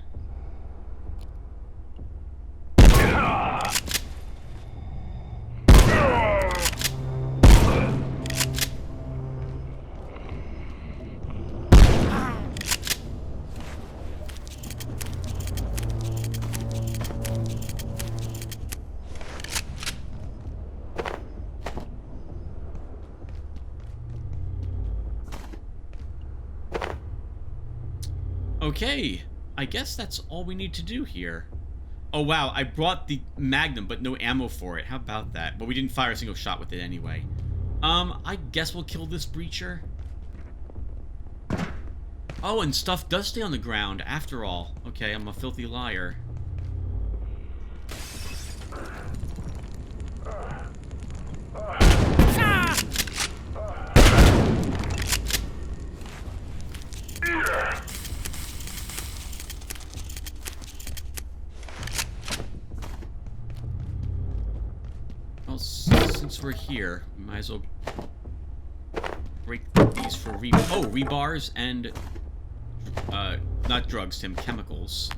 Okay, I guess that's all we need to do here. Oh wow, I brought the Magnum, but no ammo for it. How about that? But we didn't fire a single shot with it anyway. I guess we'll kill this breacher. Oh, and stuff does stay on the ground, after all. Okay, I'm a filthy liar. Well, since we're here, we might as well break these for rebars and not drugs, Tim, chemicals.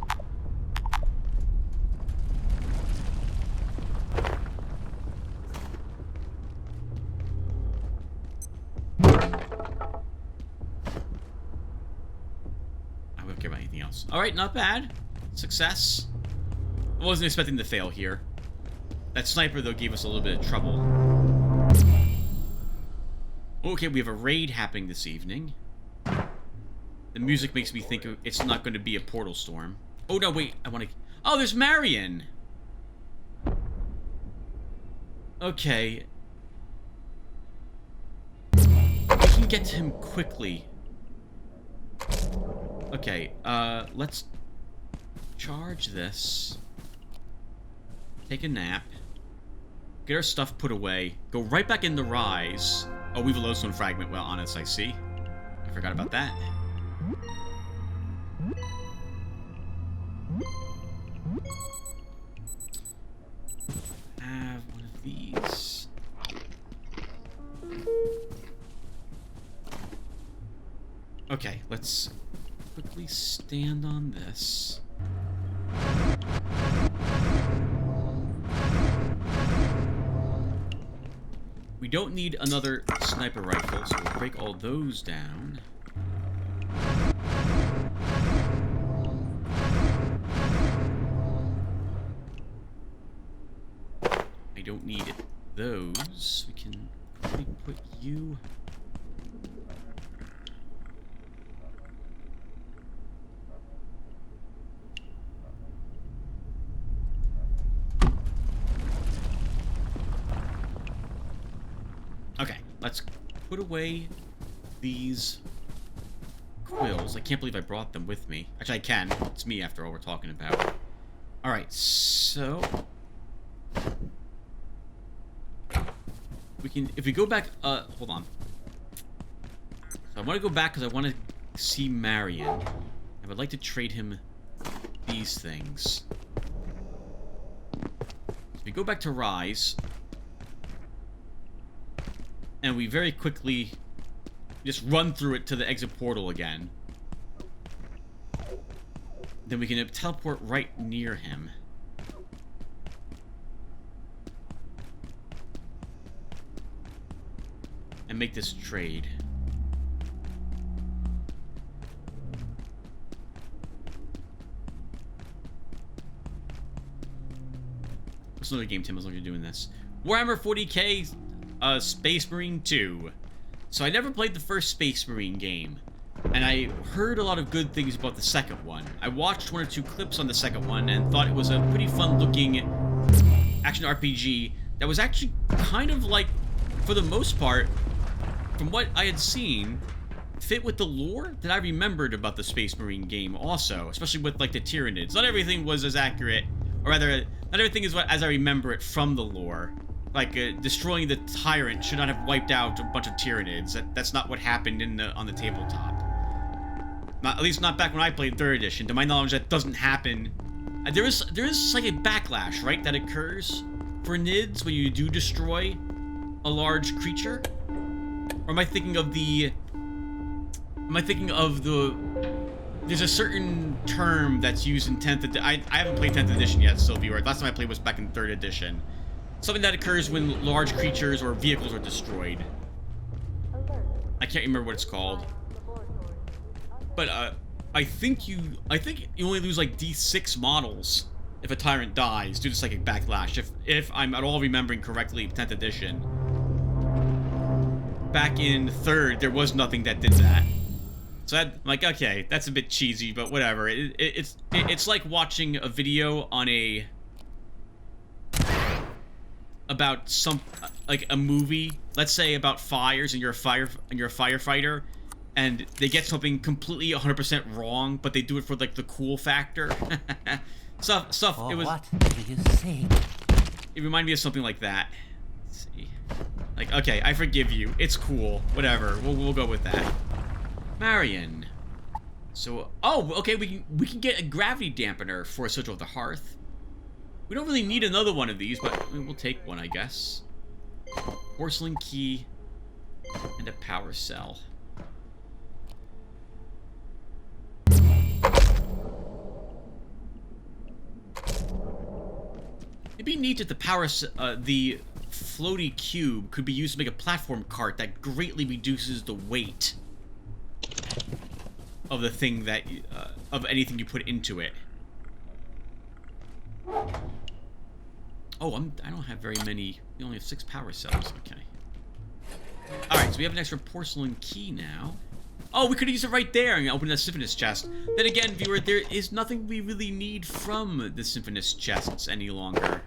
I won't care about anything else. Alright, not bad. Success. I wasn't expecting to fail here. That sniper, though, gave us a little bit of trouble. Okay, we have a raid happening this evening. The music makes me think it's not going to be a portal storm. Oh, no, wait. I want to... Oh, there's Marion! Okay. We can get to him quickly. Okay, let's charge this. Take a nap. Get our stuff put away. Go right back in the Rise. Oh, we have a lodestone fragment. Well, on us, I see. I forgot about that. Have one of these. Okay, let's quickly stand on this. We don't need another sniper rifle, so we'll break all those down. I don't need those. We can probably put you... Okay, let's put away these quills. I can't believe I brought them with me. Actually, I can. It's me, after all, we're talking about. Alright, so... we can... If we go back... hold on. So I want to go back because I want to see Marion. I would like to trade him these things. So we go back to Rise... and we very quickly just run through it to the exit portal again. Then we can teleport right near him. And make this trade. What's another game, Tim, as long as you're doing this? Warhammer 40k Space Marine 2. So I never played the first Space Marine game, and I heard a lot of good things about the second one. I watched 1 or 2 clips on the second one and thought it was a pretty fun-looking action RPG that was actually kind of like, for the most part, from what I had seen, fit with the lore that I remembered about the Space Marine game also, especially with, like, the Tyranids. Not everything was as accurate, or rather, not everything is as I remember it from the lore. Like, destroying the Tyrant should not have wiped out a bunch of Tyranids. That's not what happened on the tabletop. At least not back when I played 3rd edition. To my knowledge, that doesn't happen. There is like a backlash, right, that occurs for Nids when you do destroy a large creature? Or am I thinking of the... There's a certain term that's used in 10th edition. I haven't played 10th edition yet, so viewer. Last time I played was back in 3rd edition. Something that occurs when large creatures or vehicles are destroyed. I can't remember what it's called. But, I think you only lose, like, D6 models if a Tyrant dies due to psychic backlash. If I'm at all remembering correctly, 10th edition. Back in 3rd, there was nothing that did that. So I'm like, okay, that's a bit cheesy, but whatever. It's like watching a video on about like a movie, let's say about fires, and you're a firefighter, and they get something completely 100% wrong, but they do it for like the cool factor. stuff. Oh, it was. what do you say? It reminded me of something like that. Let's see. Like, okay, I forgive you. It's cool. Whatever. We'll go with that. Marion. So, oh, okay, we can get a gravity dampener for a Sigil of the Hearth. We don't really need another one of these, but we'll take one, I guess. Porcelain key and a power cell. It'd be neat if the the floaty cube could be used to make a platform cart that greatly reduces the weight of the thing that of anything you put into it. Oh, I don't have very many. We only have 6 power cells. Okay. All right, so we have an extra porcelain key now. Oh, we could have used it right there and opened the Symphonist chest. Then again, viewer, there is nothing we really need from the Symphonist chests any longer.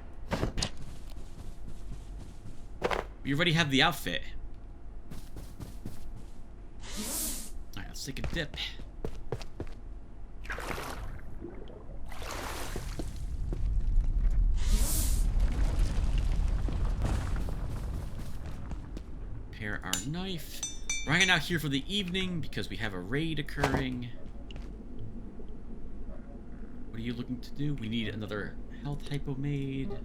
We already have the outfit. Alright, let's take a dip. Prepare our knife. We're hanging out here for the evening because we have a raid occurring. What are you looking to do? We need another health hypomade.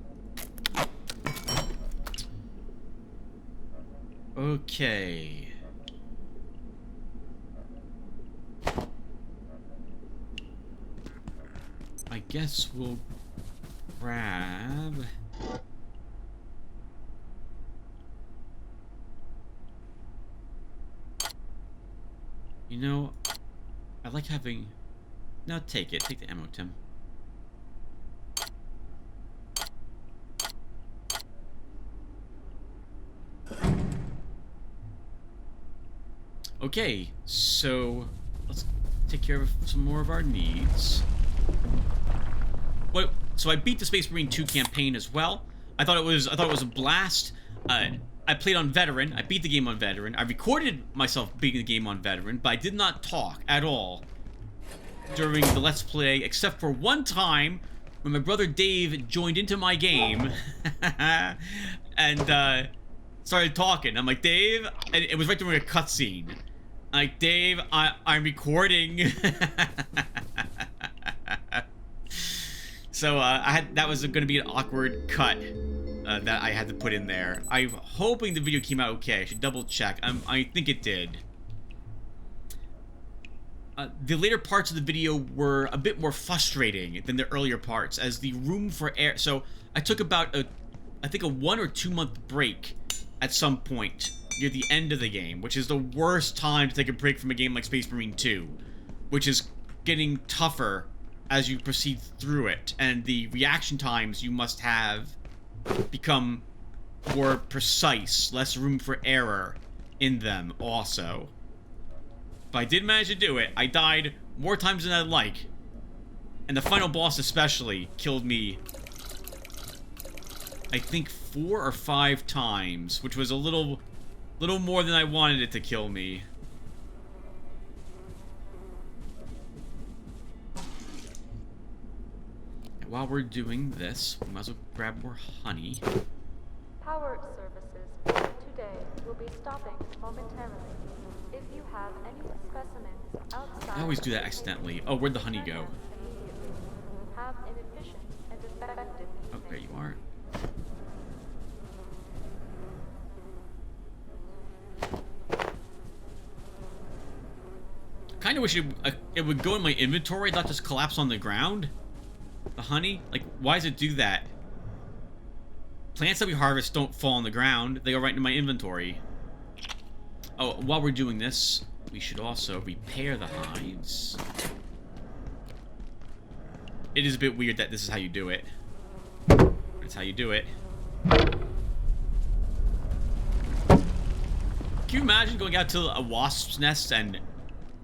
Okay. I guess we'll grab... You know, I like having... No, take it. Take the ammo, Tim. Okay, so let's take care of some more of our needs. What? So I beat the Space Marine 2 campaign as well. I thought it was a blast. I played on Veteran. I beat the game on Veteran. I recorded myself beating the game on Veteran, but I did not talk at all during the Let's Play, except for one time when my brother Dave joined into my game and started talking. I'm like, Dave, and it was right during a cutscene. I'm like, Dave, I'm recording. So that was going to be an awkward cut that I had to put in there. I'm hoping the video came out okay. I should double check. I think it did. The later parts of the video were a bit more frustrating than the earlier parts, as the room for air... So, I took about I think a 1 or 2 month break at some point near the end of the game, which is the worst time to take a break from a game like Space Marine 2, which is getting tougher as you proceed through it, and the reaction times you must have become more precise, less room for error, in them also. But I did manage to do it. I died more times than I'd like. And the final boss especially killed me, I think 4 or 5 times, which was a little more than I wanted it to kill me. And while we're doing this, we might as well grab more honey. Power services for today will be stopping momentarily. If you have any specimens outside... I always do that accidentally. Oh, where'd the honey go? Have an efficient and effective Oh, there you are. Kind of wish it would go in my inventory, not just collapse on the ground. The honey? Like, why does it do that? Plants that we harvest don't fall on the ground. They go right into my inventory. Oh, while we're doing this, we should also repair the hives. It is a bit weird that this is how you do it. That's how you do it. Can you imagine going out to a wasp's nest and,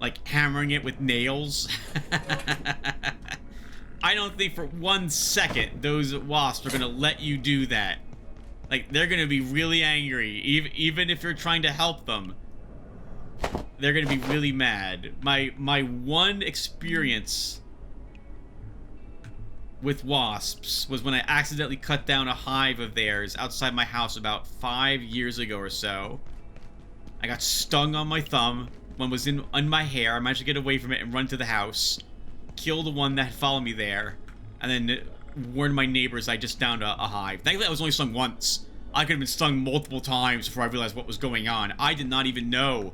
like, hammering it with nails? I don't think for 1 second those wasps are gonna let you do that. Like, they're gonna be really angry, even if you're trying to help them. They're gonna be really mad. My one experience with wasps was when I accidentally cut down a hive of theirs outside my house about 5 years ago or so. I got stung on my thumb. One was on my hair. I managed to get away from it and run to the house. Kill the one that followed me there. And then warned my neighbors I just downed a hive. Thankfully I was only stung once. I could have been stung multiple times before I realized what was going on. I did not even know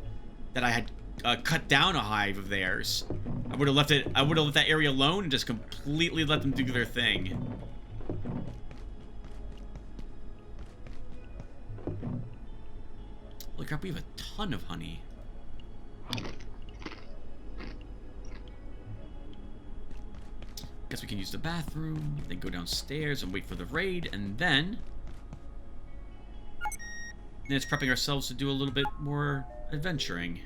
that I had cut down a hive of theirs. I would have left that area alone and just completely let them do their thing. Holy crap, we have a ton of honey. Guess we can use the bathroom, then go downstairs and wait for the raid, and then it's prepping ourselves to do a little bit more adventuring.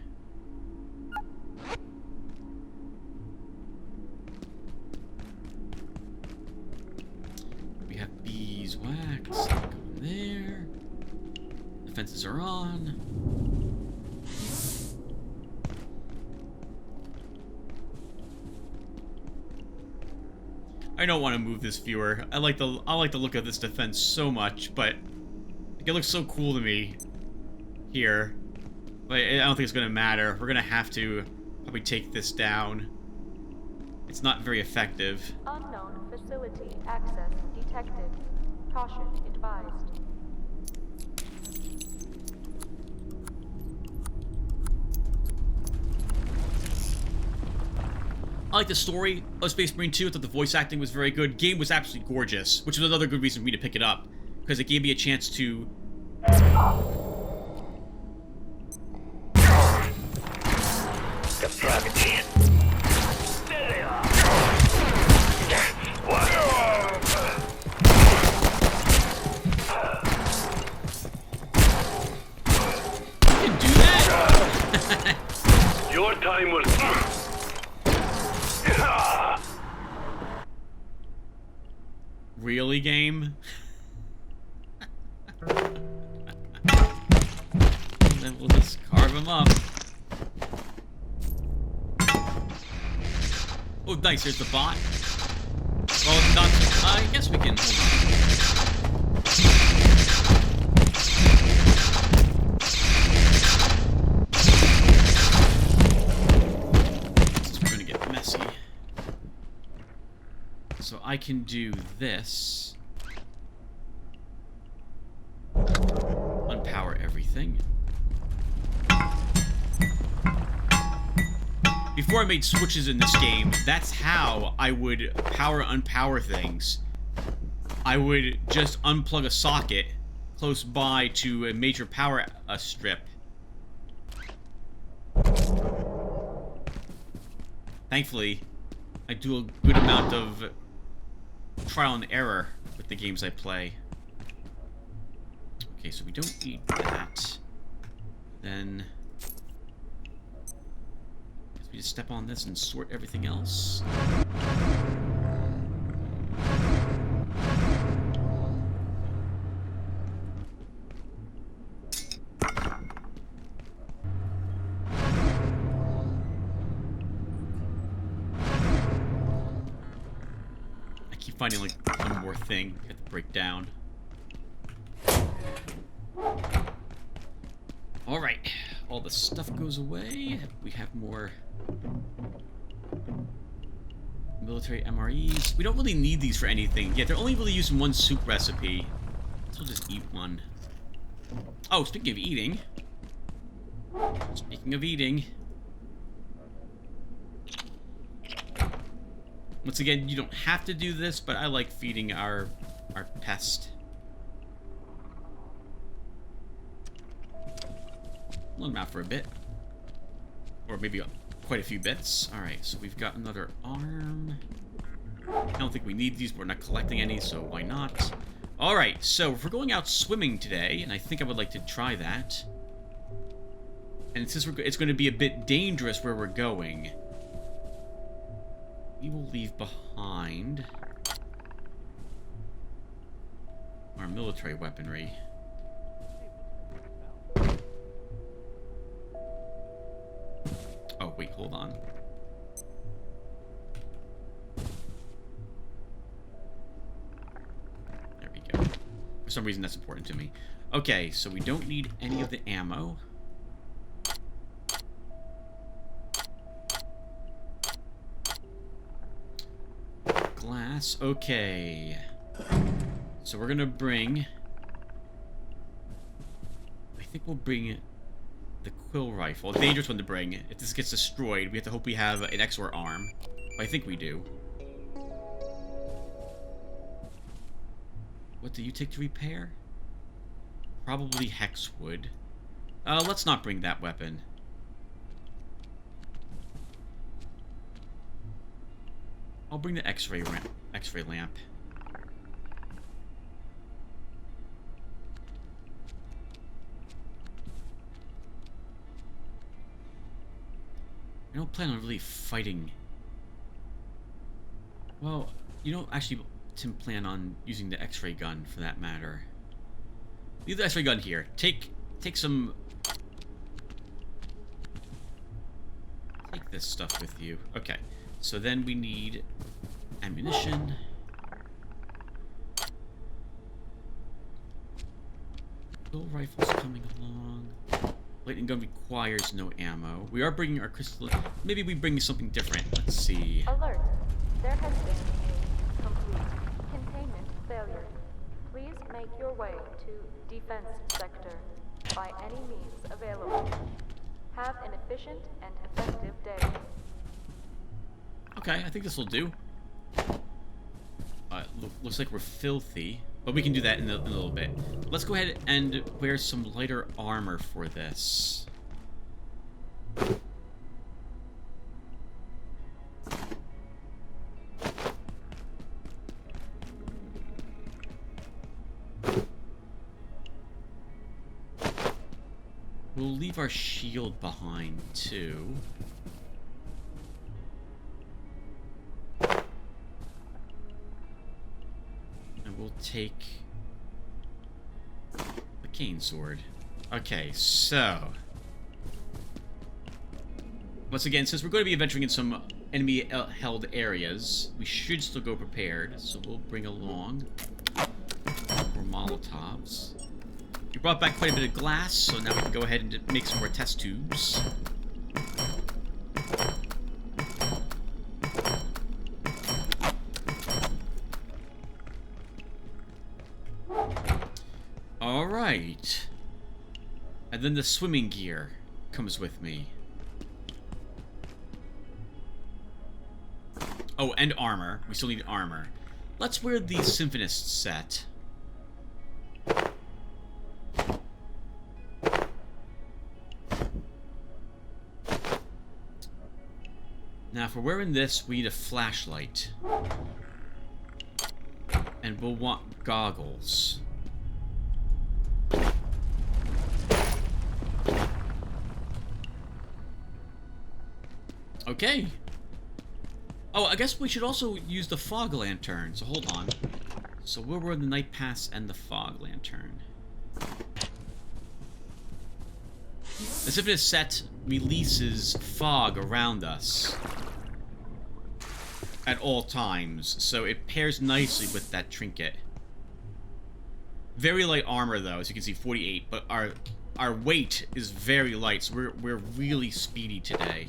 We have beeswax, go in there. The fences are on. I don't want to move this viewer. I like the look of this defense so much, but it looks so cool to me here. But I don't think it's gonna matter. We're gonna have to probably take this down. It's not very effective. Unknown facility access detected. Caution advised. I like the story of Space Marine 2. I thought the voice acting was very good. Game was absolutely gorgeous, which was another good reason for me to pick it up, because it gave me a chance to... You can do that? Your time was... Really, game? Then we'll just carve him up. Oh, nice, here's the bot. Well, not... I guess we can... Hold on. We're gonna get messy. So I can do this. Unpower everything. Before I made switches in this game, that's how I would unpower things. I would just unplug a socket close by to a major power strip. Thankfully, I do a good amount of trial and error with the games I play. Okay, so we don't need that. Then guess we just step on this and sort everything else. Finding like one more thing you have to break down. Alright, all the stuff goes away. We have more military MREs. We don't really need these for anything. Yeah, they're only really used in one soup recipe. So we'll just eat one. Oh, speaking of eating. Once again, you don't have to do this, but I like feeding our pest. Let him out for a bit. Or maybe quite a few bits. Alright, so we've got another arm. I don't think we need these, but we're not collecting any, so why not? Alright, so if we're going out swimming today, and I think I would like to try that. And since it's going to be a bit dangerous where we're going, we will leave behind our military weaponry. Oh, wait, hold on. There we go. For some reason, that's important to me. Okay, so we don't need any of the ammo. Glass. Okay. So we're gonna bring... I think we'll bring the quill rifle. A dangerous one to bring. If this gets destroyed, we have to hope we have an XOR arm. But I think we do. What do you take to repair? Probably hexwood. Let's not bring that weapon. I'll bring the X-ray lamp. I don't plan on really fighting. Well, you don't actually plan on using the X-ray gun for that matter. Leave the X-ray gun here. Take some. Take this stuff with you. Okay. So then we need ammunition. Little rifles coming along. Lightning gun requires no ammo. We are bringing our crystal. Maybe we bring something different. Let's see. Alert. There has been a complete containment failure. Please make your way to defense sector by any means available. Have an efficient and effective day. Okay, I think this will do. Looks like we're filthy, but we can do that in a little bit. Let's go ahead and wear some lighter armor for this. We'll leave our shield behind, too. We'll take the cane sword. Okay, so once again, since we're going to be adventuring in some enemy-held areas, we should still go prepared. So we'll bring along more Molotovs. We brought back quite a bit of glass, so now we can go ahead and make some more test tubes. Alright. And then the swimming gear comes with me. Oh, and armor. We still need armor. Let's wear the Symphonist set. Now, if we're wearing this, we need a flashlight. And we'll want goggles. Okay. Oh, I guess we should also use the fog lantern. So hold on. So where were the night pass and the fog lantern? The Siphonous set releases fog around us at all times, so it pairs nicely with that trinket. Very light armor, though, as you can see, 48, but our weight is very light, so we're really speedy today.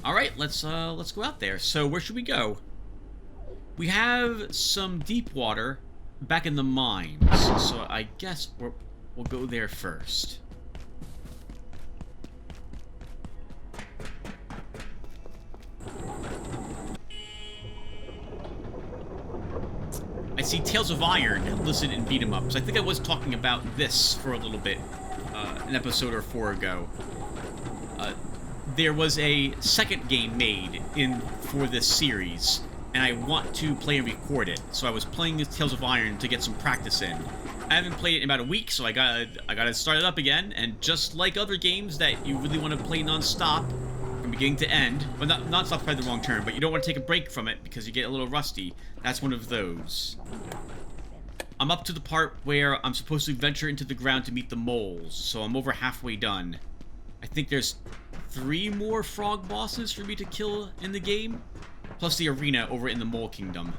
All right, let's go out there. So where should we go? We have some deep water back in the mines, so I guess we'll go there first. I see Tales of Iron listed in beat 'em ups. I think I was talking about this for a little bit, an episode or 4 ago. There was a second game made for this series, and I want to play and record it. So I was playing Tales of Iron to get some practice in. I haven't played it in about a week, so I gotta start it up again. And just like other games that you really want to play non-stop from beginning to end, well, non-stop's probably the wrong term, but you don't want to take a break from it because you get a little rusty. That's one of those. I'm up to the part where I'm supposed to venture into the ground to meet the moles, so I'm over halfway done. I think there's 3 more frog bosses for me to kill in the game, plus the arena over in the Mole Kingdom.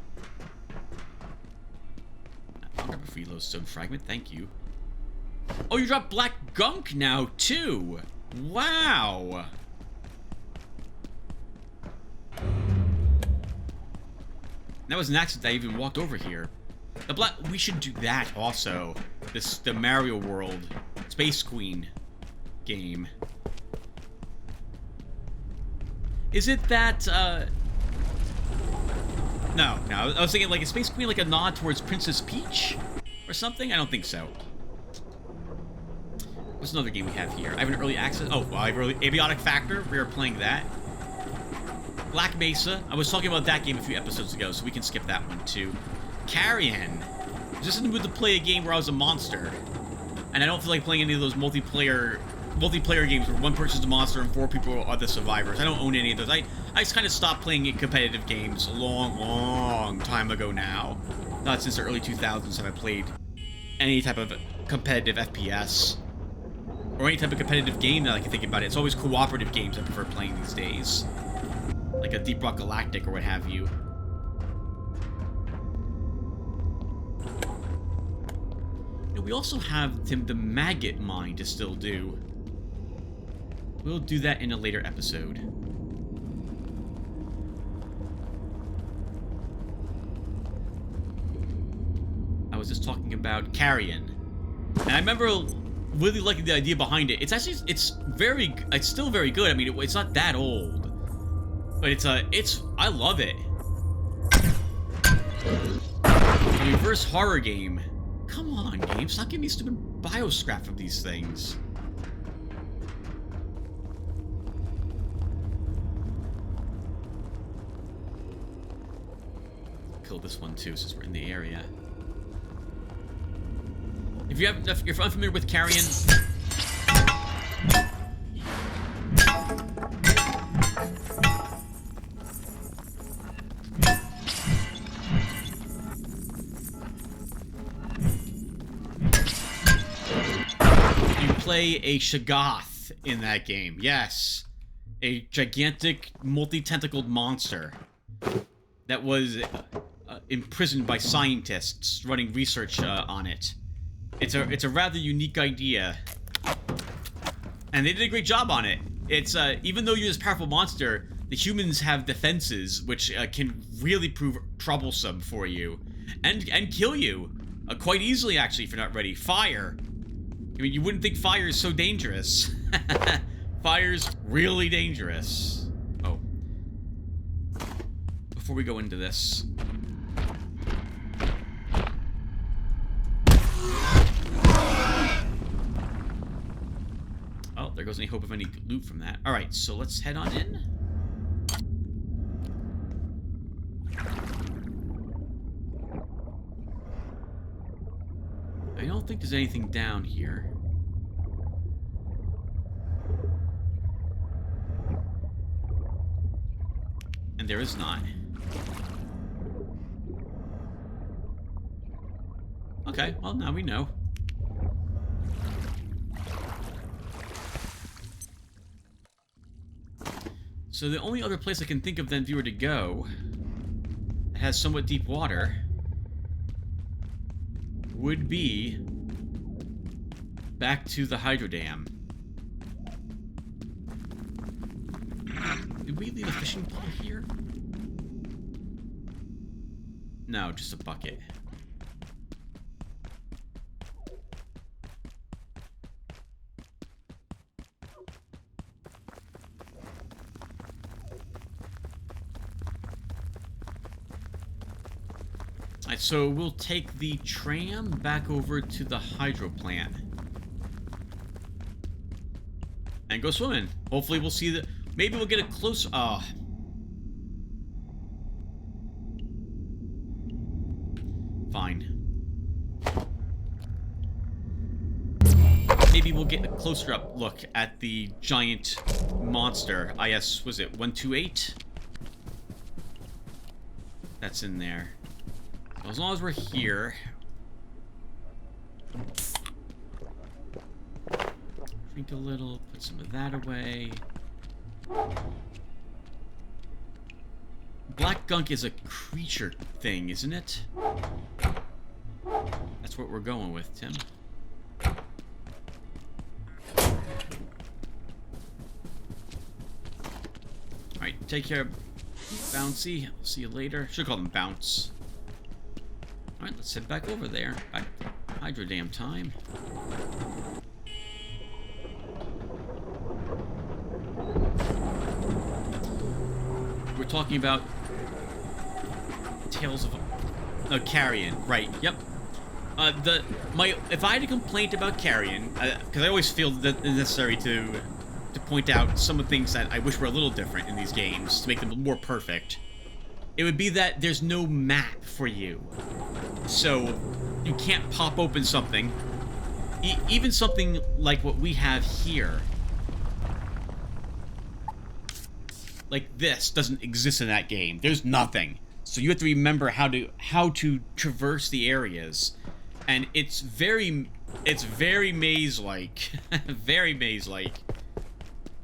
I'll grab a free lodestone fragment, thank you. Oh, you drop black gunk now, too! Wow! That was an accident I even walked over here. We should do that also. The Mario World Space Queen game. Is it that, No, I was thinking like a Space Queen like a nod towards Princess Peach? Or something? I don't think so. What's another game we have here? I have an early access... Oh, well, I have Abiotic Factor. We are playing that. Black Mesa. I was talking about that game a few episodes ago, so we can skip that one too. Carrion. I was just in the mood to play a game where I was a monster. And I don't feel like playing any of those multiplayer games where one person's the monster and 4 people are the survivors. I don't own any of those. I just kind of stopped playing competitive games a long time ago now. Not since the early 2000s have I played any type of competitive FPS. Or any type of competitive game that I can think about it. It's always cooperative games I prefer playing these days. Like a Deep Rock Galactic or what have you. We also have the maggot mine to still do. We'll do that in a later episode. I was just talking about Carrion. And I remember really liking the idea behind it. It's actually, it's still very good. I mean, it's not that old. But I love it. A reverse horror game. Come on, game. Stop giving me stupid bioscrap from these things. Kill this one too, since we're in the area. If you're unfamiliar with Carrion, you play a Shoggoth in that game. Yes, a gigantic, multi-tentacled monster that was imprisoned by scientists running research on it. It's a rather unique idea, and they did a great job on it. It's even though you're this powerful monster, the humans have defenses which can really prove troublesome for you, and kill you quite easily actually if you're not ready. Fire. I mean, you wouldn't think fire is so dangerous. Fire's really dangerous. Oh. Before we go into this. Oh, there goes any hope of any loot from that. Alright, so let's head on in. I don't think there's anything down here. And there is not. Okay, well, now we know. So the only other place I can think of then if you were to go that has somewhat deep water would be back to the hydro dam. Did we leave a fishing pole here? No, just a bucket. Alright, so we'll take the tram back over to the Hydroplant. And go swimming. Hopefully we'll see the... Maybe we'll get a close... Fine. Maybe we'll get a closer up look at the giant monster. IS, was it 128? That's in there. As long as we're here. Drink a little, put some of that away. Black gunk is a creature thing, isn't it? That's what we're going with, Tim. Alright, take care of Bouncy. I'll see you later. Should call them Bounce. Alright, let's head back over there. Back to Hydro Dam time. We're talking about Tales of Carrion, right? Yep. If I had a complaint about Carrion, because I always feel that it's necessary to point out some of the things that I wish were a little different in these games to make them more perfect, it would be that there's no map for you, so you can't pop open something, even something like what we have here. Like this doesn't exist in that game. There's nothing. So you have to remember how to traverse the areas. And it's very maze-like. Very maze-like.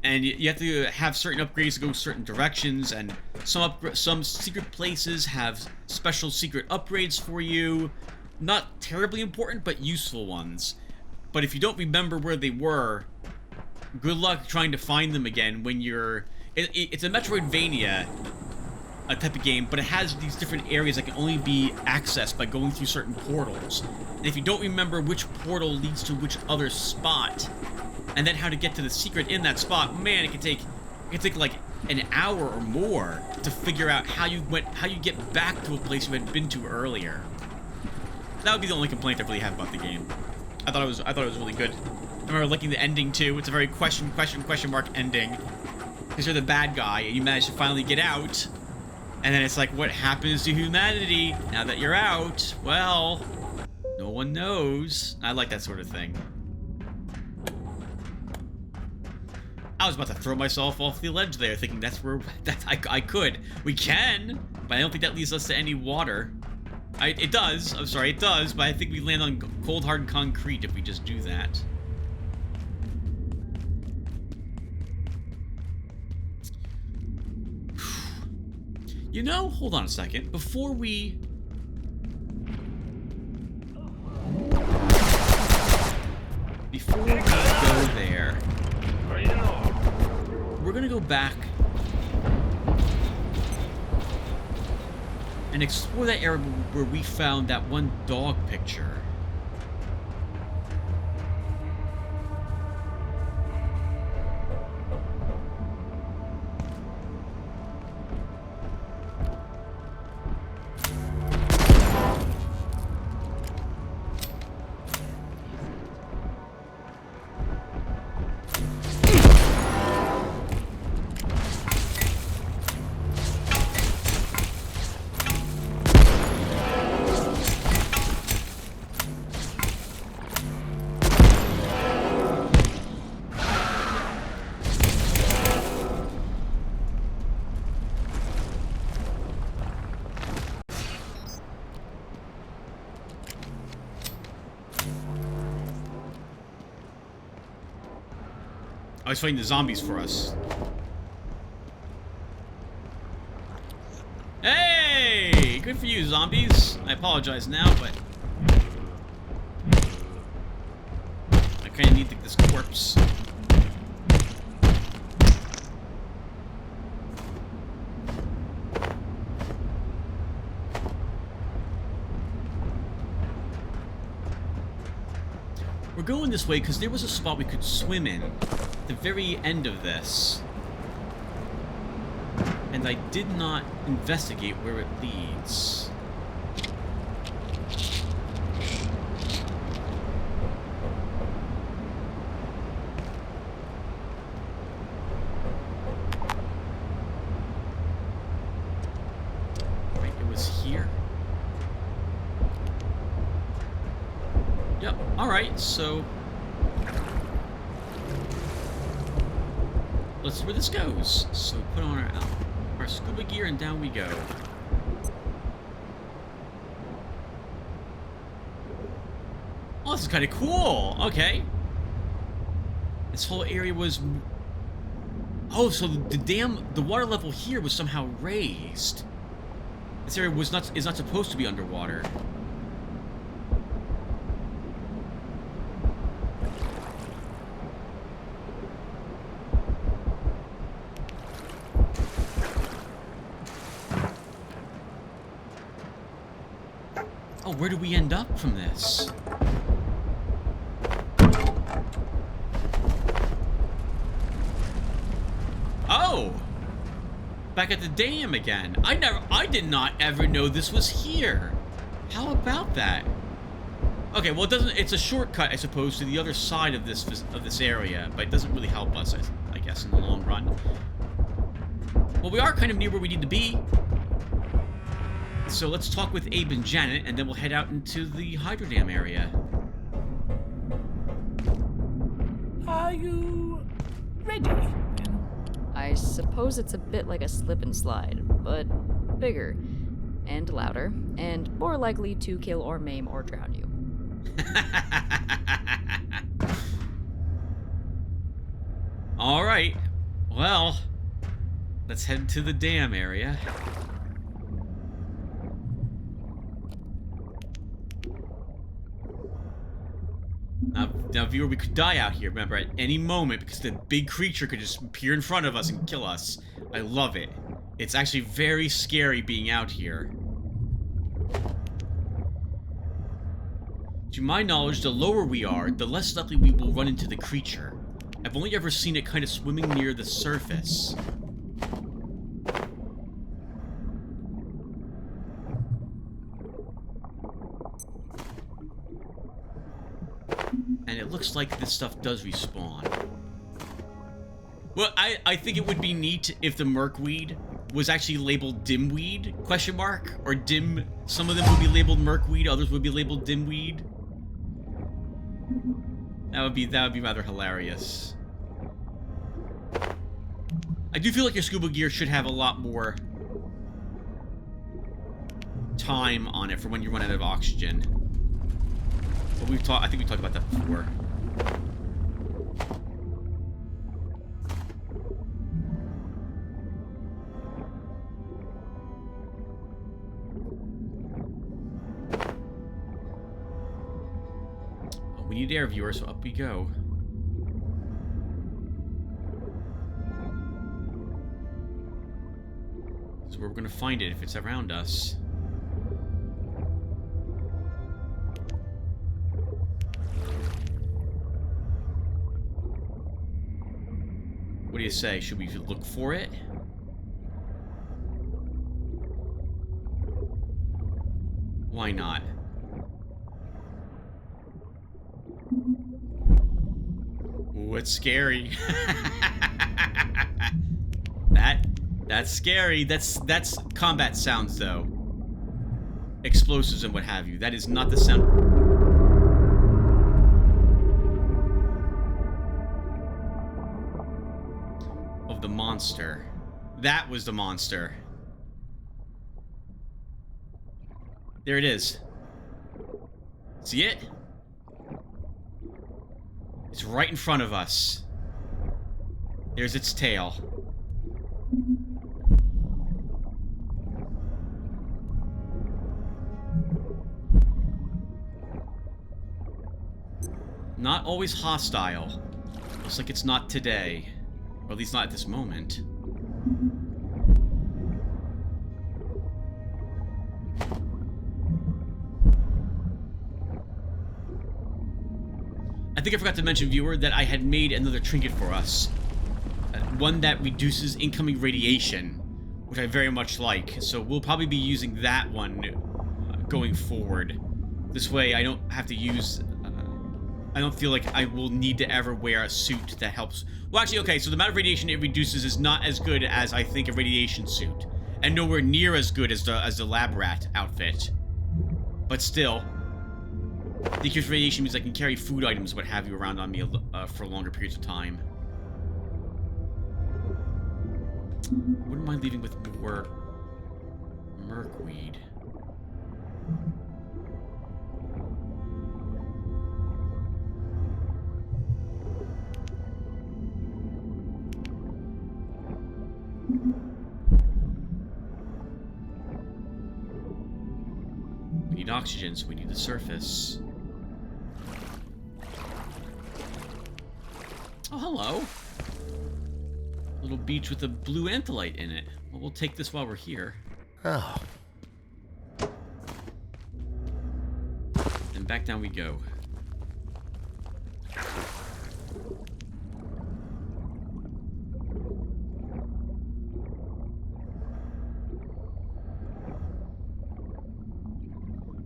And you have to have certain upgrades to go certain directions, and some secret places have special secret upgrades for you. Not terribly important, but useful ones. But if you don't remember where they were, good luck trying to find them again when you're... It's a Metroidvania type of game, but it has these different areas that can only be accessed by going through certain portals. And if you don't remember which portal leads to which other spot, and then how to get to the secret in that spot, man, it can take like an hour or more to figure out how you get back to a place you had been to earlier. That would be the only complaint I really have about the game. I thought it was really good. I remember liking the ending too. It's a very question mark ending. Because you're the bad guy, and you manage to finally get out. And then it's like, what happens to humanity now that you're out? Well, no one knows. I like that sort of thing. I was about to throw myself off the ledge there, thinking that's where I could. We can, but I don't think that leads us to any water. It does. I'm sorry, it does, but I think we land on cold, hard concrete if we just do that. You know, hold on a second. Before we go there, we're gonna go back and explore that area where we found that one dog picture. Oh, he's fighting the zombies for us. Hey! Good for you, zombies. I apologize now, but I kind of need this corpse. We're going this way because there was a spot we could swim in at the very end of this. And I did not investigate where it leads. Right, it was here. Yep, alright, so let's see where this goes. So put on our scuba gear and down we go. Oh, this is kind of cool. Okay. This whole area was... Oh, so the water level here was somehow raised. This area is not supposed to be underwater. Oh, where do we end up from this? Oh! Back at the dam again. I did not ever know this was here. How about that? Okay, well it's a shortcut, I suppose, to the other side of this area, but it doesn't really help us, I guess, in the long run. Well, we are kind of near where we need to be. So let's talk with Abe and Janet, and then we'll head out into the hydrodam area. Are you ready? I suppose it's a bit like a slip and slide, but bigger, and louder, and more likely to kill or maim or drown you. Alright. Well, let's head to the dam area. Now, viewer, we could die out here, remember, at any moment, because the big creature could just appear in front of us and kill us. I love it. It's actually very scary being out here. To my knowledge, the lower we are, the less likely we will run into the creature. I've only ever seen it kind of swimming near the surface. And it looks like this stuff does respawn. Well, I think it would be neat if the merkweed was actually labeled dimweed, question mark, or dim. Some of them would be labeled merkweed, others would be labeled dimweed. That would be rather hilarious. I do feel like your scuba gear should have a lot more time on it for when you run out of oxygen. But I think we talked about that before. Oh, we need air, viewers, so up we go. This is where we're gonna find it if it's around us. What do you say? Should we look for it? Why not? Ooh, it's scary. That's scary. That's combat sounds though. Explosives and what have you. That is not the sound. Of the monster. That was the monster. There it is. See it? It's right in front of us. There's its tail. Not always hostile. Looks like it's not today. Or at least not at this moment. I think I forgot to mention, viewer, that I had made another trinket for us. One that reduces incoming radiation, which I very much like. So we'll probably be using that one going forward. This way I don't have to use... I don't feel like I will need to ever wear a suit that helps... Well, actually, okay, so the amount of radiation it reduces is not as good as, I think, a radiation suit. And nowhere near as good as the lab rat outfit. But still... decreased radiation means I can carry food items, what have you, around on me for longer periods of time. Wouldn't mind leaving with more merkweed. We need oxygen, so we need the surface. Oh, hello. Little beach with a blue anthalite in it. Well, we'll take this while we're here. Oh. And back down we go.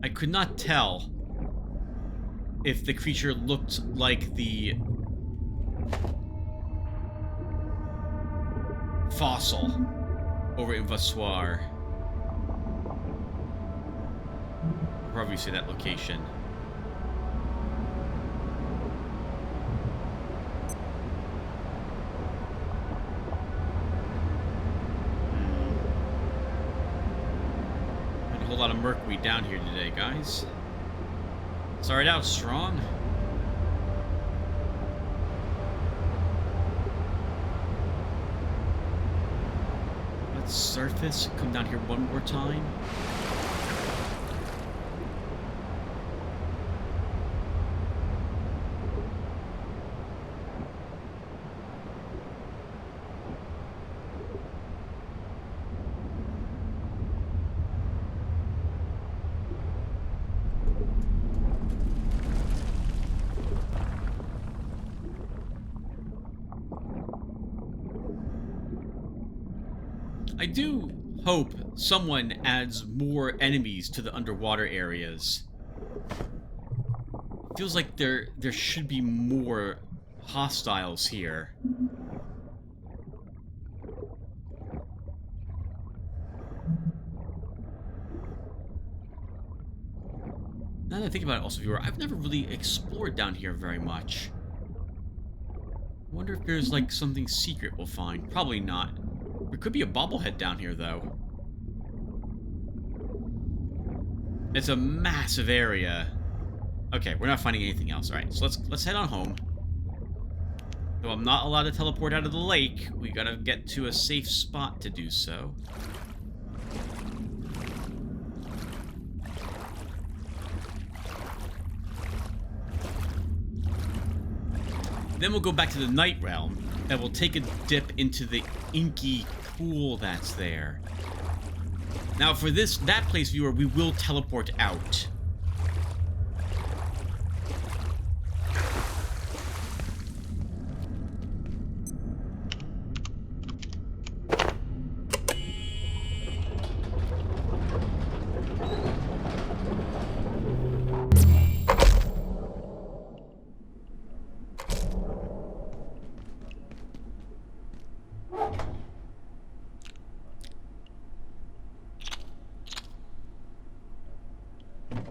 I could not tell if the creature looked like the fossil over in Vassoir. Probably say that location. Got a whole lot of merkweed down here today, guys. Started out strong. Surface, come down here one more time. I do hope someone adds more enemies to the underwater areas. Feels like there should be more hostiles here. Now that I think about it, also, viewer, I've never really explored down here very much. I wonder if there's like something secret we'll find. Probably not. There could be a bobblehead down here, though. It's a massive area. Okay, we're not finding anything else. All right, so let's head on home. Though I'm not allowed to teleport out of the lake, we gotta get to a safe spot to do so. Then we'll go back to the Night Realm, and we'll take a dip into the inky pool that's there. Now for that place, viewer, we will teleport out.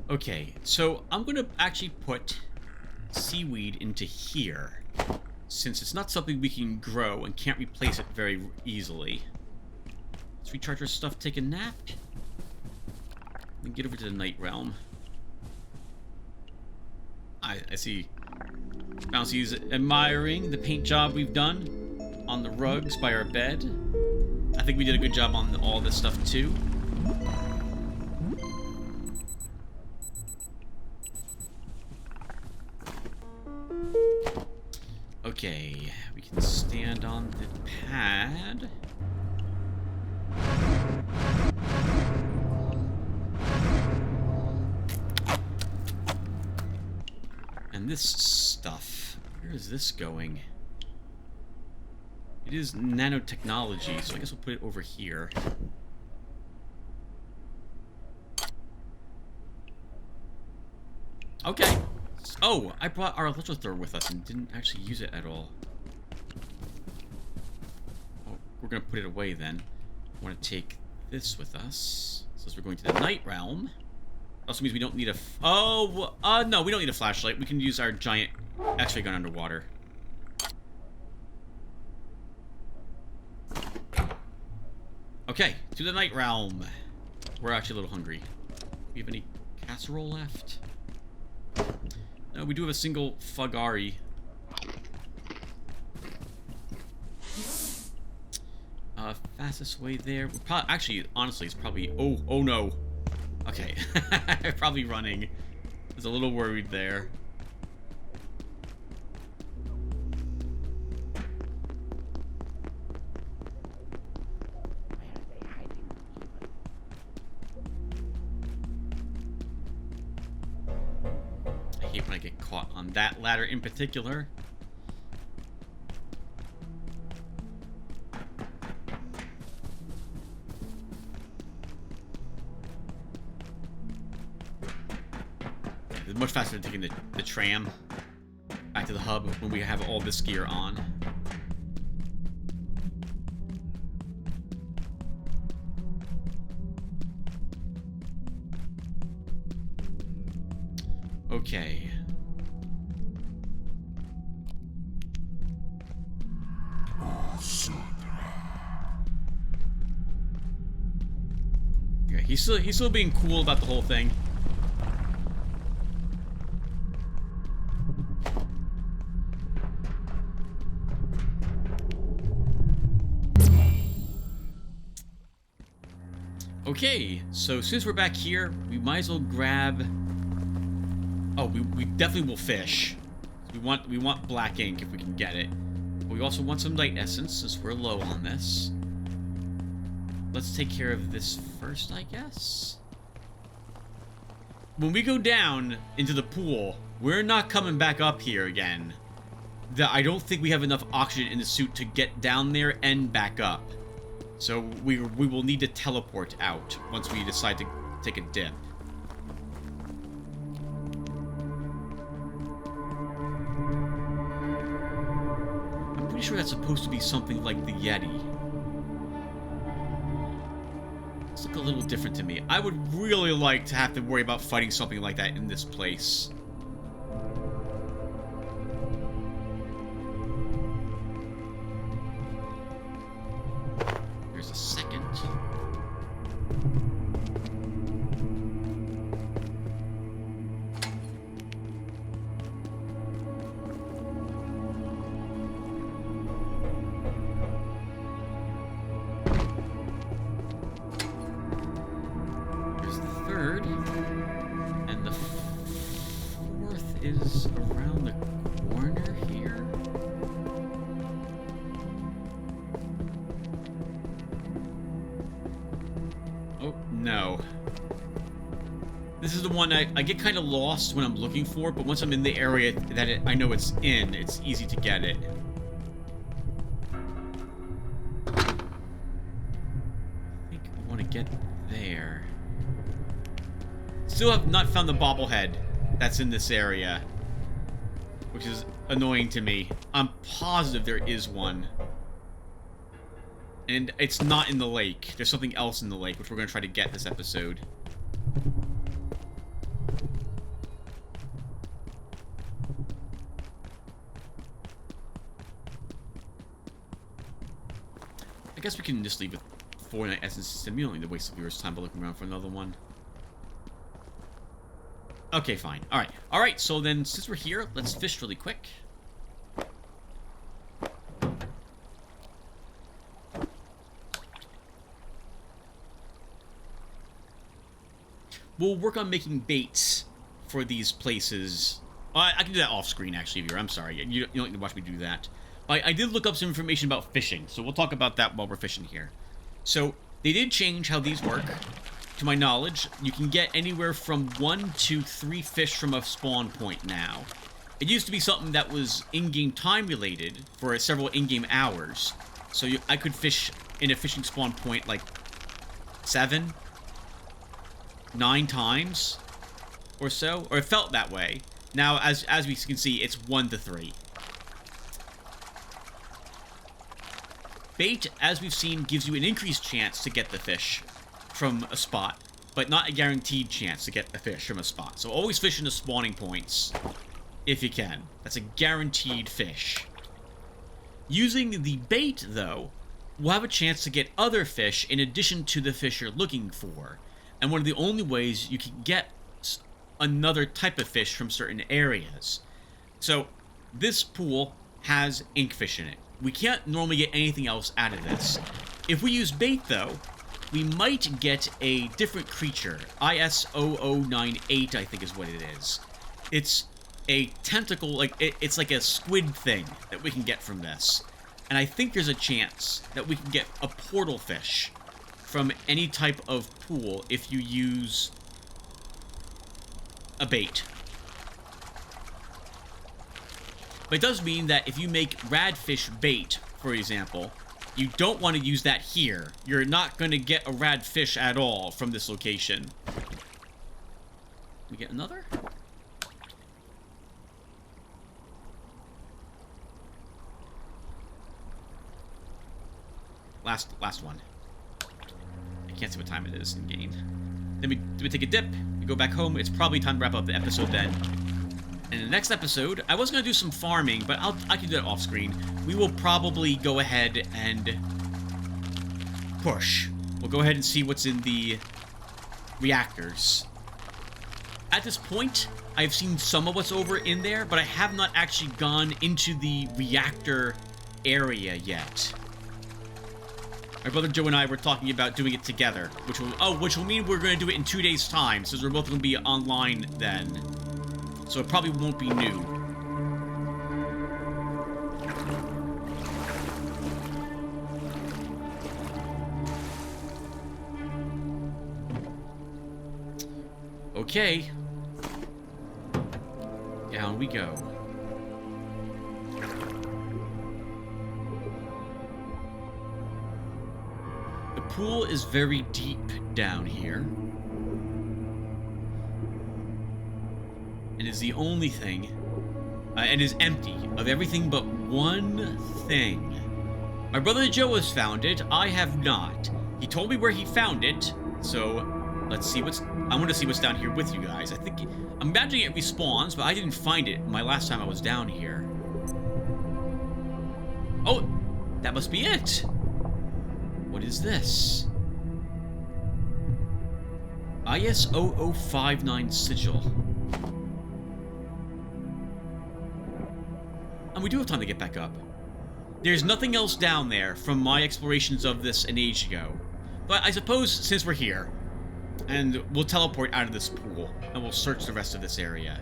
Okay, so I'm going to actually put seaweed into here, since it's not something we can grow and can't replace it very easily. Let's recharge our stuff, take a nap, and get over to the Night Realm. I see Bouncy's admiring the paint job we've done on the rugs by our bed. I think we did a good job on all this stuff too. Okay, we can stand on the pad. And this stuff, where is this going? It is nanotechnology, so I guess we'll put it over here. Okay. Oh, I brought our electrothor with us and didn't actually use it at all. Oh, we're gonna put it away then. I want to take this with us, since we're going to the night realm. Also means we don't need a... no, we don't need a flashlight. We can use our giant X-ray gun underwater. Okay, to the night realm. We're actually a little hungry. Do we have any casserole left? No, we do have a single Fugari. Fastest way there. We're probably, actually, honestly, it's probably... Oh no. Okay. Probably running. I was a little worried there. I hate when I get caught on that ladder in particular. It's much faster than taking the tram back to the hub when we have all this gear on. Okay. Yeah, he's still being cool about the whole thing. Okay, so since we're back here, we might as well grab... Oh, we definitely will fish. We want black ink if we can get it. But we also want some light essence since we're low on this. Let's take care of this first, I guess. When we go down into the pool, we're not coming back up here again. I don't think we have enough oxygen in the suit to get down there and back up. So we will need to teleport out once we decide to take a dip. I'm pretty sure that's supposed to be something like the Yeti. It's like a little different to me. I would really like to have to worry about fighting something like that in this place. There's a second. There's the third. And the fourth is around the corner here. Oh, no. This is the one I get kind of lost when I'm looking for, but once I'm in the area that I know it's in, it's easy to get it. I think I want to get there. Still have not found the bobblehead that's in this area, which is annoying to me. I'm positive there is one. And it's not in the lake. There's something else in the lake, which we're going to try to get this episode. I guess we can just leave with 4 night essence system. You don't need to waste the viewer's time by looking around for another one. Okay, fine. Alright. Alright, so then, since we're here, let's fish really quick. we'll work on making baits for these places. I can do that off screen, actually, viewer. I'm sorry. You don't need to watch me do that. I did look up some information about fishing, so we'll talk about that while we're fishing here. So, they did change how these work. To my knowledge, you can get anywhere from 1 to 3 fish from a spawn point now. It used to be something that was in-game time related for several in-game hours. So I could fish in a fishing spawn point like 7, 9 times or so, or it felt that way. Now, as we can see, it's 1 to 3. Bait, as we've seen, gives you an increased chance to get the fish from a spot, but not a guaranteed chance to get the fish from a spot. So always fish in the spawning points, if you can. That's a guaranteed fish. Using the bait, though, we'll have a chance to get other fish in addition to the fish you're looking for. And one of the only ways you can get another type of fish from certain areas. So, this pool has inkfish in it. We can't normally get anything else out of this. If we use bait, though, we might get a different creature. IS0098, I think is what it is. It's a tentacle, like, it's like a squid thing that we can get from this. And I think there's a chance that we can get a portal fish from any type of pool if you use a bait. But it does mean that if you make radfish bait, for example, you don't want to use that here. You're not going to get a radfish at all from this location. We get another? Last one. I can't see what time it is in game. Then we take a dip, we go back home. It's probably time to wrap up the episode then. In the next episode, I was going to do some farming, but I can do that off screen. We will probably go ahead and push. We'll go ahead and see what's in the reactors. At this point, I've seen some of what's over in there, but I have not actually gone into the reactor area yet. My brother Joe and I were talking about doing it together, which will mean we're going to do it in 2 days' time, since we're both going to be online then. So it probably won't be new. Okay. Down we go. The pool is very deep down here. And is the only thing, and is empty of everything but one thing. My brother Joe has found it, I have not. He told me where he found it, so let's see I want to see what's down here with you guys. I'm imagining it respawns, but I didn't find it my last time I was down here. Oh, that must be it. What is this? IS0059 sigil. And we do have time to get back up. There's nothing else down there from my explorations of this an age ago. But I suppose since we're here, and we'll teleport out of this pool, and we'll search the rest of this area.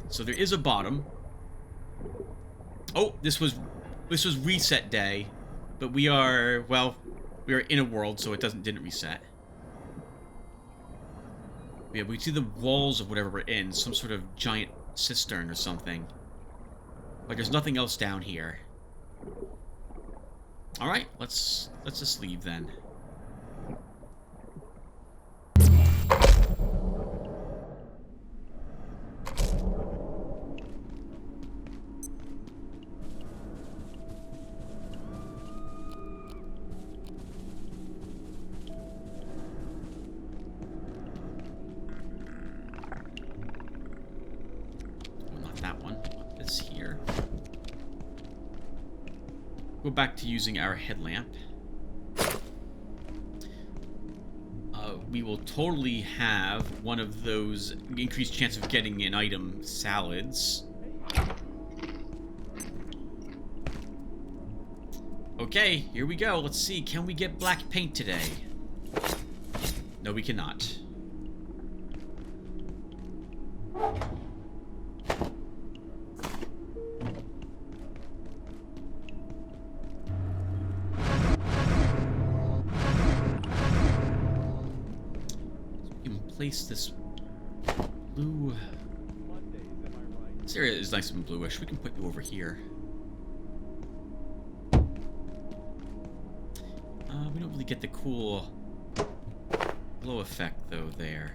So there is a bottom. Oh, this was reset day, but we are in a world, so it didn't reset. Yeah, we see the walls of whatever we're in, some sort of giant cistern or something. But there's nothing else down here. Alright, let's just leave then. Go back to using our headlamp. We will totally have one of those increased chance of getting an item salads. Okay, here we go. Let's see. Can we get black paint today? No, we cannot. Place this blue. This area is nice and bluish. We can put you over here. We don't really get the cool glow effect though there.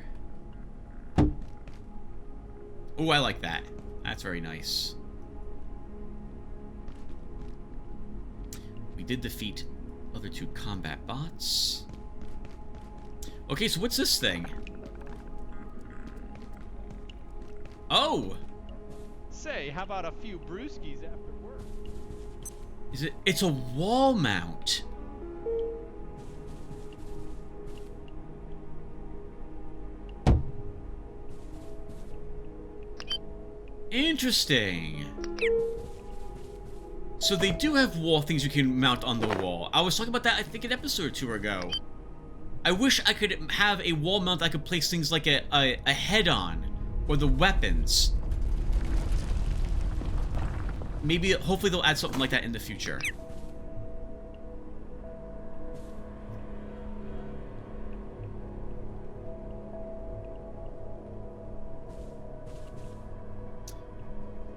Oh, I like that. That's very nice. We did defeat other 2 combat bots. Okay, so what's this thing? Oh! Say, how about a few brewskis after work? Is it? It's a wall mount. Interesting. So they do have wall things you can mount on the wall. I was talking about that, I think, an episode or 2 ago. I wish I could have a wall mount that I could place things like a head on. Or the weapons. Maybe, hopefully they'll add something like that in the future.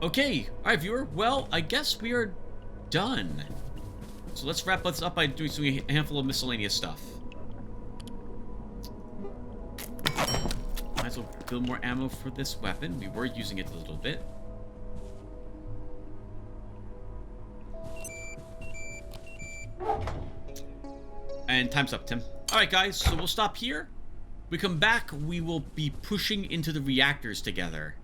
Okay, alright viewer, well, I guess we are done. So let's wrap this up by doing a handful of miscellaneous stuff. Might as well build more ammo for this weapon. We were using it a little bit. And time's up, Tim. Alright guys, so we'll stop here. We come back, we will be pushing into the reactors together.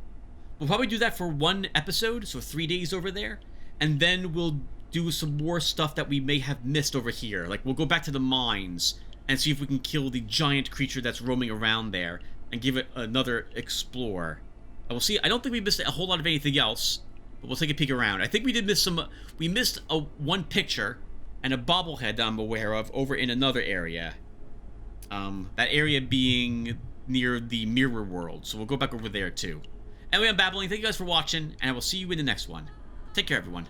We'll probably do that for 1 episode, so 3 days over there. And then we'll do some more stuff that we may have missed over here. Like, we'll go back to the mines and see if we can kill the giant creature that's roaming around there. And give it another explore. I will see. I don't think we missed a whole lot of anything else, but we'll take a peek around. I think we did miss some. We missed one picture and a bobblehead that I'm aware of over in another area. That area being near the mirror world. So we'll go back over there too. Anyway, I'm babbling. Thank you guys for watching, and I will see you in the next one. Take care, everyone.